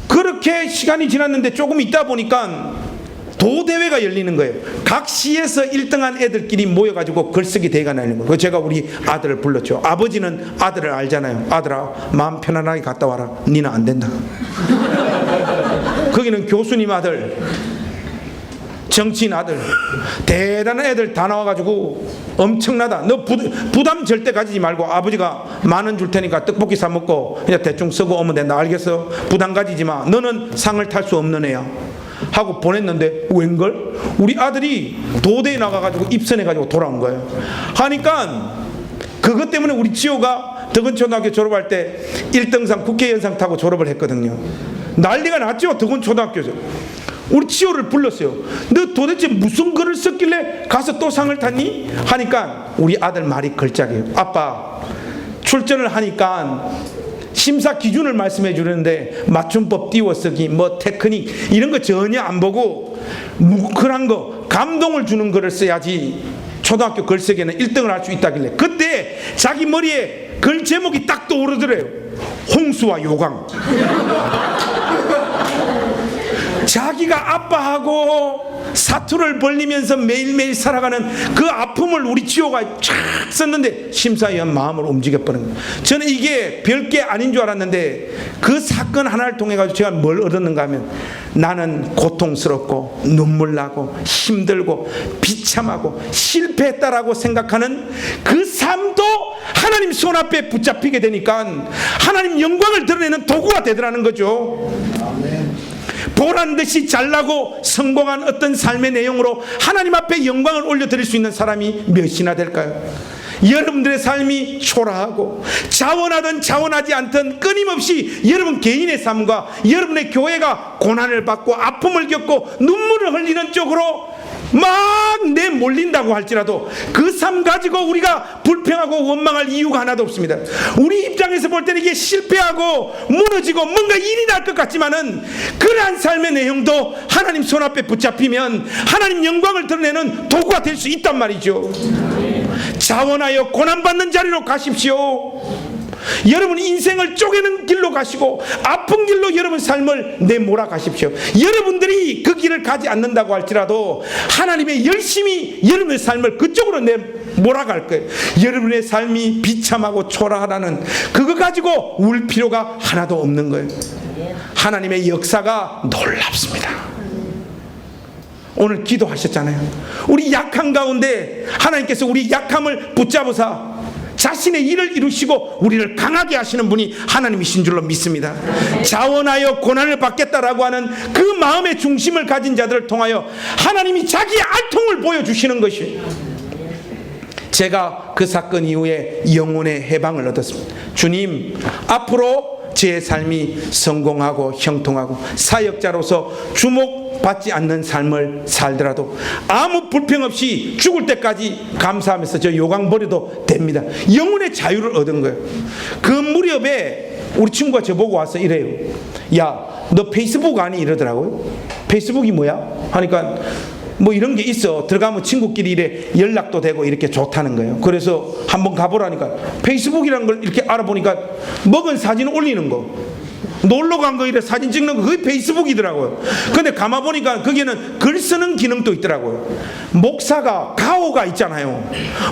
그렇게 시간이 지났는데 조금 있다 보니까 도대회가 열리는 거예요. 각 시에서 1등한 애들끼리 모여가지고 글쓰기 대회가 열리는 거예요. 제가 우리 아들을 불렀죠. 아버지는 아들을 알잖아요. 아들아, 마음 편안하게 갔다 와라. 니는 안 된다. 거기는 교수님 아들, 정치인 아들, 대단한 애들 다 나와가지고 엄청나다. 너 부담 절대 가지지 말고 아버지가 10,000원 줄 테니까 떡볶이 사 먹고 그냥 대충 쓰고 오면 된다. 알겠어? 부담 가지지 마. 너는 상을 탈 수 없는 애야 하고 보냈는데 웬걸? 우리 아들이 도대에 나가가지고 입선해가지고 돌아온 거예요. 하니까 그것 때문에 우리 지호가 덕은초등학교 졸업할 때 1등상 국회의원상 타고 졸업을 했거든요. 난리가 났죠. 덕은초등학교에서. 우리 지호를 불렀어요. 너 도대체 무슨 글을 썼길래 가서 또 상을 탔니? 하니까 우리 아들 말이 걸작이에요. 아빠, 출전을 하니까 심사 기준을 말씀해 주는데 맞춤법 띄워쓰기 뭐 테크닉 이런 거 전혀 안 보고 뭉클한 거 감동을 주는 거를 써야지 초등학교 글쓰기에는 1등을 할 수 있다길래 그때 자기 머리에 글 제목이 딱 떠오르더래요. 홍수와 요강. 자기가 아빠하고 사투를 벌리면서 매일매일 살아가는 그 아픔을 우리 지호가 쫙 썼는데 심사위원 마음을 움직여버린 거예요. 저는 이게 별게 아닌 줄 알았는데 그 사건 하나를 통해 가지고 제가 뭘 얻었는가 하면 나는 고통스럽고 눈물 나고 힘들고 비참하고 실패했다라고 생각하는 그 삶도 하나님 손앞에 붙잡히게 되니까 하나님 영광을 드러내는 도구가 되더라는 거죠. 보란듯이 잘나고 성공한 어떤 삶의 내용으로 하나님 앞에 영광을 올려드릴 수 있는 사람이 몇이나 될까요? 여러분들의 삶이 초라하고 자원하든 자원하지 않든 끊임없이 여러분 개인의 삶과 여러분의 교회가 고난을 받고 아픔을 겪고 눈물을 흘리는 쪽으로 막 내몰린다고 할지라도 그 삶 가지고 우리가 불평하고 원망할 이유가 하나도 없습니다. 우리 입장에서 볼 때는 이게 실패하고 무너지고 뭔가 일이 날 것 같지만은 그러한 삶의 내용도 하나님 손앞에 붙잡히면 하나님 영광을 드러내는 도구가 될 수 있단 말이죠. 자원하여 고난받는 자리로 가십시오. 여러분 인생을 쪼개는 길로 가시고 아픈 길로 여러분 삶을 내몰아 가십시오. 여러분들이 그 길을 가지 않는다고 할지라도 하나님의 열심히 여러분의 삶을 그쪽으로 내몰아 갈 거예요. 여러분의 삶이 비참하고 초라하다는 그거 가지고 울 필요가 하나도 없는 거예요. 하나님의 역사가 놀랍습니다. 오늘 기도하셨잖아요. 우리 약한 가운데 하나님께서 우리 약함을 붙잡으사 자신의 일을 이루시고 우리를 강하게 하시는 분이 하나님이신 줄로 믿습니다. 자원하여 고난을 받겠다라고 하는 그 마음의 중심을 가진 자들을 통하여 하나님이 자기의 알통을 보여주시는 것이에요. 제가 그 사건 이후에 영혼의 해방을 얻었습니다. 주님, 앞으로 제 삶이 성공하고 형통하고 사역자로서 주목받지 않는 삶을 살더라도 아무 불평 없이 죽을 때까지 감사하면서 저 요강 버려도 됩니다. 영혼의 자유를 얻은 거예요. 그 무렵에 우리 친구가 저보고 와서 이래요. 야, 너 페이스북 아니? 이러더라고요. 페이스북이 뭐야? 하니까 뭐 이런 게 있어. 들어가면 친구끼리 이래 연락도 되고 이렇게 좋다는 거예요. 그래서 한번 가보라니까 페이스북이라는 걸 이렇게 알아보니까 먹은 사진 올리는 거, 놀러 간 거 이래 사진 찍는 거, 그게 페이스북이더라고요. 근데 가만 보니까 거기에는 글 쓰는 기능도 있더라고요. 목사가 가오가 있잖아요.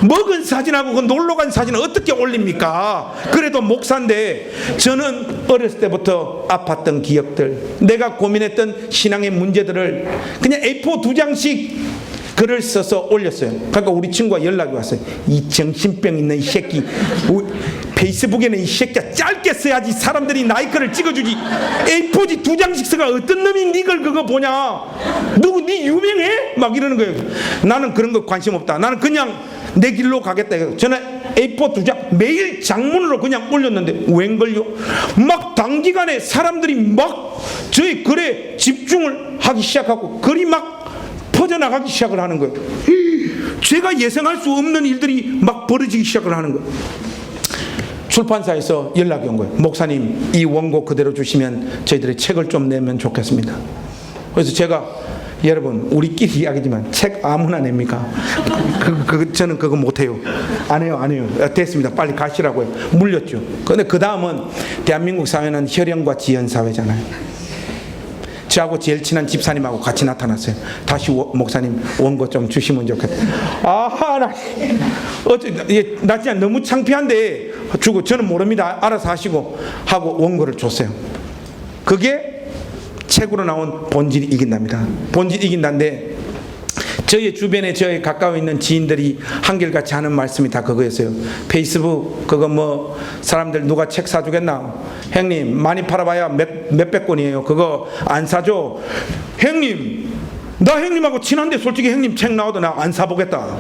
먹은 사진하고 그 놀러 간 사진을 어떻게 올립니까? 그래도 목사인데 저는 어렸을 때부터 아팠던 기억들, 내가 고민했던 신앙의 문제들을 그냥 A4 2장씩 글을 써서 올렸어요. 그러니까 우리 친구가 연락이 왔어요. 이 정신병 있는 이 새끼, 페이스북에는 이 새끼야 짧게 써야지 사람들이 나이 글을 찍어주지. A4지 2장씩 써가 어떤 놈이 니 글 그거 보냐? 누구 니 유명해? 막 이러는 거예요. 나는 그런 거 관심 없다. 나는 그냥 내 길로 가겠다. 저는 A4 2장 매일 장문으로 그냥 올렸는데 웬걸요? 막 단기간에 사람들이 막 저의 글에 집중을 하기 시작하고 글이 막 퍼져나가기 시작을 하는 거예요. 제가 예상할 수 없는 일들이 막 벌어지기 시작을 하는 거예요. 출판사에서 연락이 온 거예요. 목사님, 이 원고 그대로 주시면 저희들이 책을 좀 내면 좋겠습니다. 그래서 제가 여러분 우리끼리 이야기지만 책 아무나 냅니까? 저는 그거 못해요. 안 해요. 됐습니다. 빨리 가시라고요. 물렸죠. 그런데 그 다음은 대한민국 사회는 혈연과 지연 사회잖아요. 저하고 제일 친한 집사님하고 같이 나타났어요. 다시 목사님 원고 좀 주시면 좋겠다. 나 진짜 너무 창피한데 주고 저는 모릅니다. 알아서 하시고 하고 원고를 줬어요. 그게 책으로 나온 본질이 이긴답니다. 본질이 이긴다인데 저희 주변에 저희 가까워 있는 지인들이 한결같이 하는 말씀이 다 그거였어요. 페이스북 그거 뭐 사람들 누가 책 사주겠나? 형님 많이 팔아봐야 몇백 권이에요. 그거 안 사줘. 형님 나 형님하고 친한데 솔직히 형님 책 나와도 나 안 사보겠다.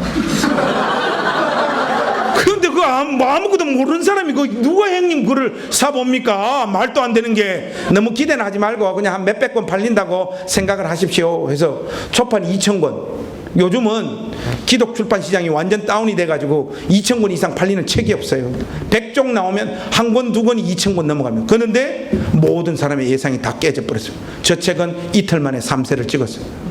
그런데 그거 아무것도 모르는 사람이 그 누가 형님 글을 사봅니까? 말도 안 되는 게. 너무 기대는 하지 말고 그냥 한 몇백 권 팔린다고 생각을 하십시오. 그래서 초판 2,000권 요즘은 기독 출판 시장이 완전 다운이 돼가지고 2,000권 이상 팔리는 책이 없어요. 100쪽 나오면 한 권, 두 권이 2,000권 넘어가면. 그런데 모든 사람의 예상이 다 깨져 버렸어요. 저 책은 이틀 만에 3세를 찍었어요.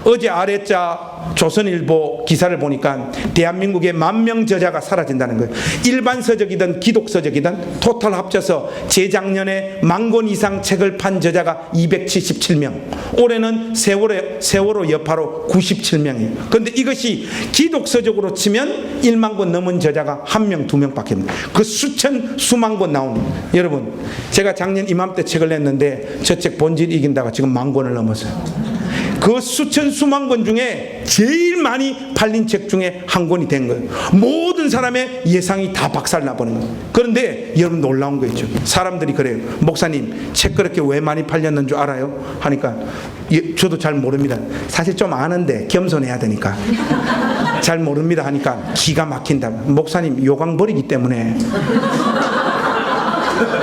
어제 아래자 조선일보 기사를 보니까 대한민국의 10,000명 저자가 사라진다는 거예요. 일반 서적이든 기독 서적이든 토탈 합쳐서 재작년에 10,000권 이상 책을 판 저자가 277명, 올해는 세월호 여파로 97명이에요. 그런데 이것이 기독 서적으로 치면 10,000권 넘은 저자가 1명, 2명밖에 없는, 그 수만 권 나오는. 여러분, 제가 작년 이맘때 책을 냈는데 저 책 본질 이긴다가 지금 10,000권을 넘었어요. 그 수만 권 중에 제일 많이 팔린 책 중에 한 권이 된 거예요. 모든 사람의 예상이 다 박살나버린 거예요. 그런데 여러분, 놀라운 거 있죠. 사람들이 그래요. 목사님, 책 그렇게 왜 많이 팔렸는 줄 알아요? 하니까 저도 잘 모릅니다. 사실 좀 아는데 겸손해야 되니까 잘 모릅니다 하니까 기가 막힌다. 목사님, 요강 버리기 때문에,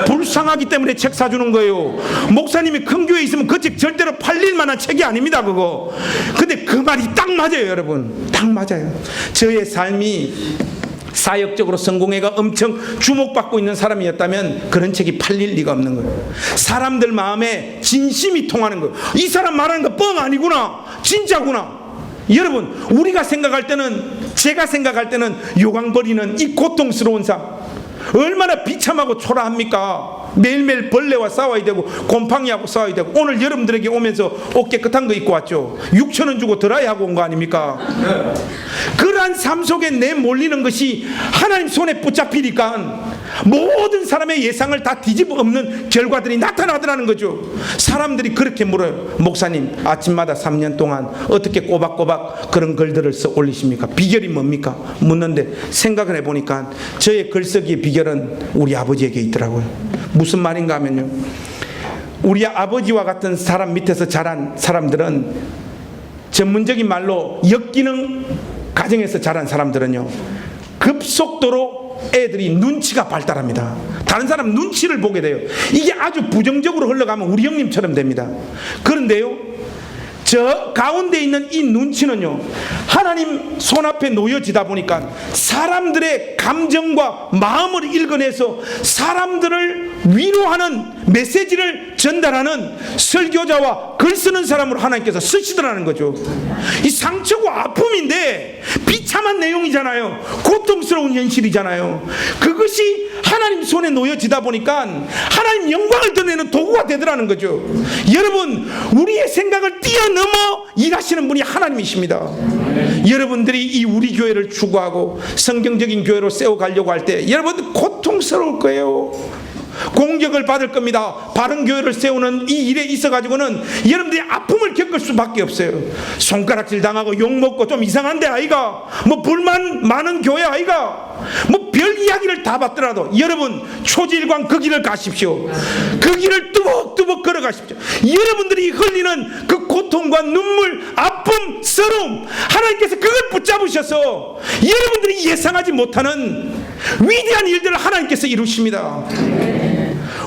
불쌍하기 때문에 책 사주는 거예요. 목사님이 큰 교회에 있으면 그 책 절대로 팔릴 만한 책이 아닙니다, 그거. 근데 그 말이 딱 맞아요, 여러분. 딱 맞아요. 저의 삶이 사역적으로 성공해가 엄청 주목받고 있는 사람이었다면 그런 책이 팔릴 리가 없는 거예요. 사람들 마음에 진심이 통하는 거예요. 이 사람 말하는 거 뻥 아니구나, 진짜구나. 여러분, 우리가 생각할 때는, 제가 생각할 때는 요강버리는 이 고통스러운 삶 얼마나 비참하고 초라합니까? 매일매일 벌레와 싸워야 되고 곰팡이하고 싸워야 되고. 오늘 여러분들에게 오면서 옷 깨끗한 거 입고 왔죠. 6,000원 주고 드라이 하고 온 거 아닙니까? 그러한 삶 속에 내몰리는 것이 하나님 손에 붙잡히니까 모든 사람의 예상을 다 뒤집어 엎는 결과들이 나타나더라는 거죠. 사람들이 그렇게 물어요. 목사님, 아침마다 3년 동안 어떻게 꼬박꼬박 그런 글들을 써 올리십니까? 비결이 뭡니까? 묻는데 생각을 해보니까 저의 글쓰기의 비결은 우리 아버지에게 있더라고요. 무슨 말인가 하면요, 우리 아버지와 같은 사람 밑에서 자란 사람들은, 전문적인 말로 역기능 가정에서 자란 사람들은요, 급속도로 애들이 눈치가 발달합니다. 다른 사람 눈치를 보게 돼요. 이게 아주 부정적으로 흘러가면 우리 형님처럼 됩니다. 그런데요, 저 가운데 있는 이 눈치는요, 하나님 손앞에 놓여지다 보니까 사람들의 감정과 마음을 읽어내서 사람들을 위로하는 메시지를 전달하는 설교자와 글 쓰는 사람으로 하나님께서 쓰시더라는 거죠. 이 상처고 아픔인데 비참한 내용이잖아요. 고통스러운 현실이잖아요. 그것이 하나님 손에 놓여지다 보니까 하나님 영광을 드러내는 도구가 되더라는 거죠. 여러분, 우리의 생각을 뛰어넘어 일하시는 분이 하나님이십니다. 여러분들이 이 우리 교회를 추구하고 성경적인 교회로 세워가려고 할 때 여러분들 고통스러울 거예요. 공격을 받을 겁니다. 바른 교회를 세우는 이 일에 있어가지고는 여러분들이 아픔을 겪을 수밖에 없어요. 손가락질 당하고 욕먹고 좀 이상한데 아이가, 뭐 불만 많은 교회 아이가, 뭐 별 이야기를 다 받더라도 여러분 초지일관 그 길을 가십시오. 그 길을 뚜벅뚜벅 걸어가십시오. 여러분들이 흘리는 그 고통과 눈물, 아픔, 서러움, 하나님께서 그걸 붙잡으셔서 여러분들이 예상하지 못하는 위대한 일들을 하나님께서 이루십니다.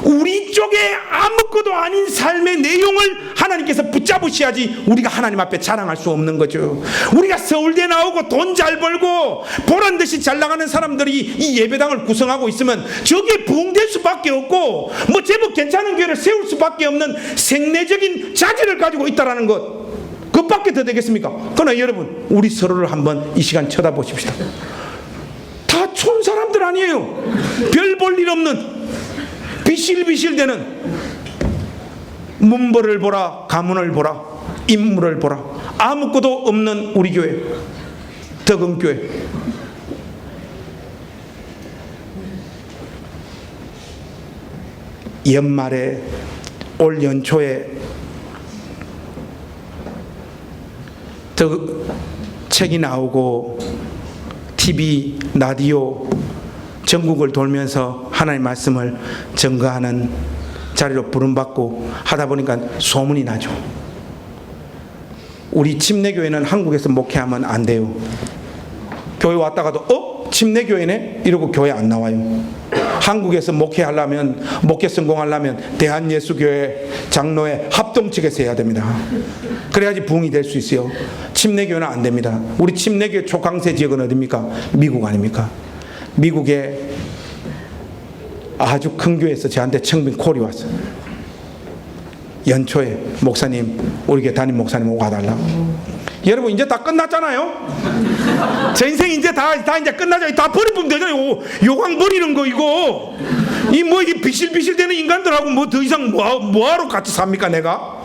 우리 쪽에 아무것도 아닌 삶의 내용을 하나님께서 붙잡으셔야지 우리가 하나님 앞에 자랑할 수 없는 거죠. 우리가 서울대 나오고 돈 잘 벌고 보란듯이 잘 나가는 사람들이 이 예배당을 구성하고 있으면 저게 부흥될 수밖에 없고, 뭐 제법 괜찮은 교회를 세울 수밖에 없는 생내적인 자질을 가지고 있다는 것, 그것밖에 더 되겠습니까? 그러나 여러분, 우리 서로를 한번 이 시간 쳐다보십시다. 다 촌 사람들 아니에요. 별 볼 일 없는, 비실비실대는, 문벌을 보라, 가문을 보라, 인물을 보라, 아무것도 없는 우리 교회, 덕응교회. 연말에, 올 연초에 책이 나오고 TV, 라디오 전국을 돌면서 하나님의 말씀을 증거하는 자리로 부름받고 하다 보니까 소문이 나죠. 우리 침례교회는 한국에서 목회하면 안 돼요. 교회 왔다가도 침례교회네? 이러고 교회 안 나와요. 한국에서 목회하려면, 목회 성공하려면 대한예수교회 장로회 합동측에서 해야 됩니다. 그래야지 부흥이 될 수 있어요. 침례교회는 안 됩니다. 우리 침례교회 초강세 지역은 어디입니까? 미국 아닙니까? 미국에 아주 큰 교회에서 저한테 청빙 콜이 왔어요. 연초에 목사님, 우리 교회 담임 목사님 오고 와달라고. 여러분 이제 다 끝났잖아요. 제 인생 이제 다 이제 끝나죠. 다 버리면 되잖아요. 요강 버리는 거 이거. 이게 비실비실 되는 인간들하고 뭐 더 이상 뭐하러 같이 삽니까 내가?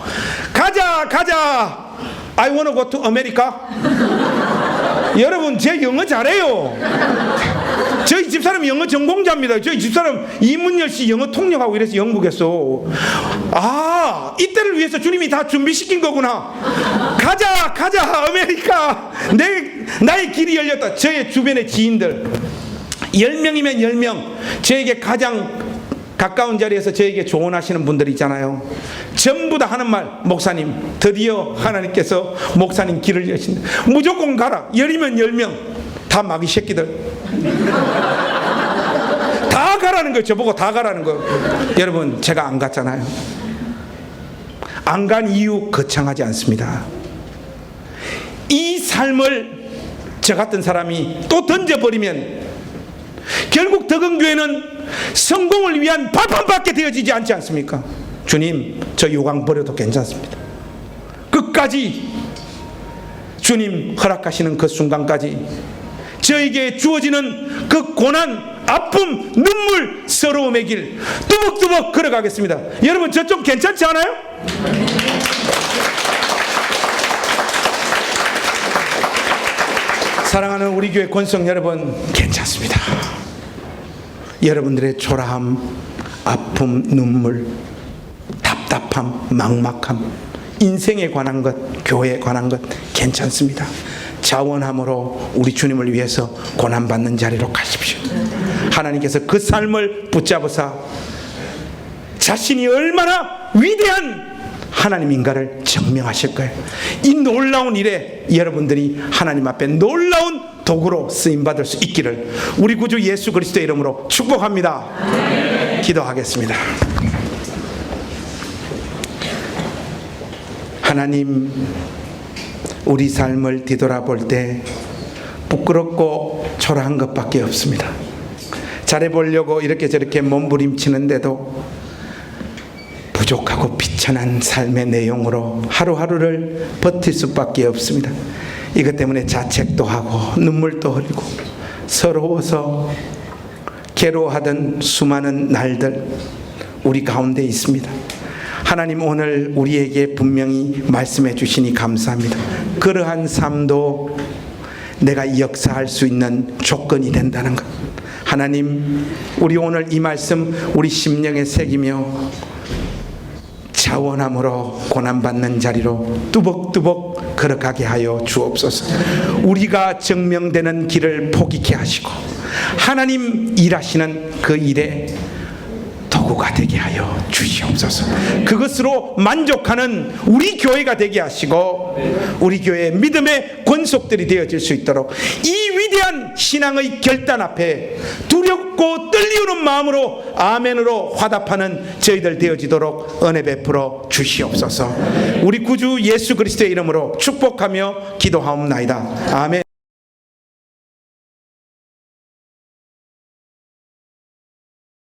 가자. I wanna go to America. 여러분 제 영어 잘해요. 저희 집사람 영어 전공자입니다. 저희 집사람 이문열 씨 영어 통역하고 이래서 영국에서. 이때를 위해서 주님이 다 준비시킨 거구나. 가자 아메리카. 나의 길이 열렸다. 저의 주변의 지인들 10명이면 10명 저에게 가장 가까운 자리에서 저에게 조언하시는 분들이 있잖아요. 전부 다 하는 말, 목사님 드디어 하나님께서 목사님 길을 여신다. 무조건 가라. 10이면 10명 다 마귀 새끼들. 다 가라는 거예요. 저보고 다 가라는 거예요. 여러분 제가 안 갔잖아요. 안 간 이유 거창하지 않습니다. 이 삶을 저 같은 사람이 또 던져버리면 결국 덕은교회는 성공을 위한 발판밖에 되어지지 않지 않습니까? 주님 저 요강 버려도 괜찮습니다. 끝까지 주님 허락하시는 그 순간까지 저에게 주어지는 그 고난, 아픔, 눈물, 서러움의 길 뚜벅뚜벅 걸어가겠습니다. 여러분 저 좀 괜찮지 않아요? 사랑하는 우리 교회 권성 여러분 괜찮습니다. 여러분들의 초라함, 아픔, 눈물, 답답함, 막막함, 인생에 관한 것, 교회에 관한 것 괜찮습니다. 자원함으로 우리 주님을 위해서 고난받는 자리로 가십시오. 하나님께서 그 삶을 붙잡으사 자신이 얼마나 위대한 하나님인가를 증명하실 거예요. 이 놀라운 일에 여러분들이 하나님 앞에 놀라운 도구로 쓰임받을 수 있기를 우리 구주 예수 그리스도의 이름으로 축복합니다. 기도하겠습니다. 하나님, 우리 삶을 뒤돌아볼 때 부끄럽고 초라한 것밖에 없습니다. 잘해보려고 이렇게 저렇게 몸부림치는데도 부족하고 비천한 삶의 내용으로 하루하루를 버틸 수밖에 없습니다. 이것 때문에 자책도 하고 눈물도 흘리고 서러워서 괴로워하던 수많은 날들 우리 가운데 있습니다. 하나님 오늘 우리에게 분명히 말씀해 주시니 감사합니다. 그러한 삶도 내가 역사할 수 있는 조건이 된다는 것. 하나님 우리 오늘 이 말씀 우리 심령에 새기며 자원함으로 고난받는 자리로 뚜벅뚜벅 걸어가게 하여 주옵소서. 우리가 증명되는 길을 포기케 하시고 하나님 일하시는 그 일에 도구가 되게 하여 주시옵소서. 그것으로 만족하는 우리 교회가 되게 하시고 우리 교회의 믿음의 권속들이 되어질 수 있도록 이 위대한 신앙의 결단 앞에 두렵고 떨리우는 마음으로 아멘으로 화답하는 저희들 되어지도록 은혜 베풀어 주시옵소서. 우리 구주 예수 그리스도의 이름으로 축복하며 기도하옵나이다. 아멘.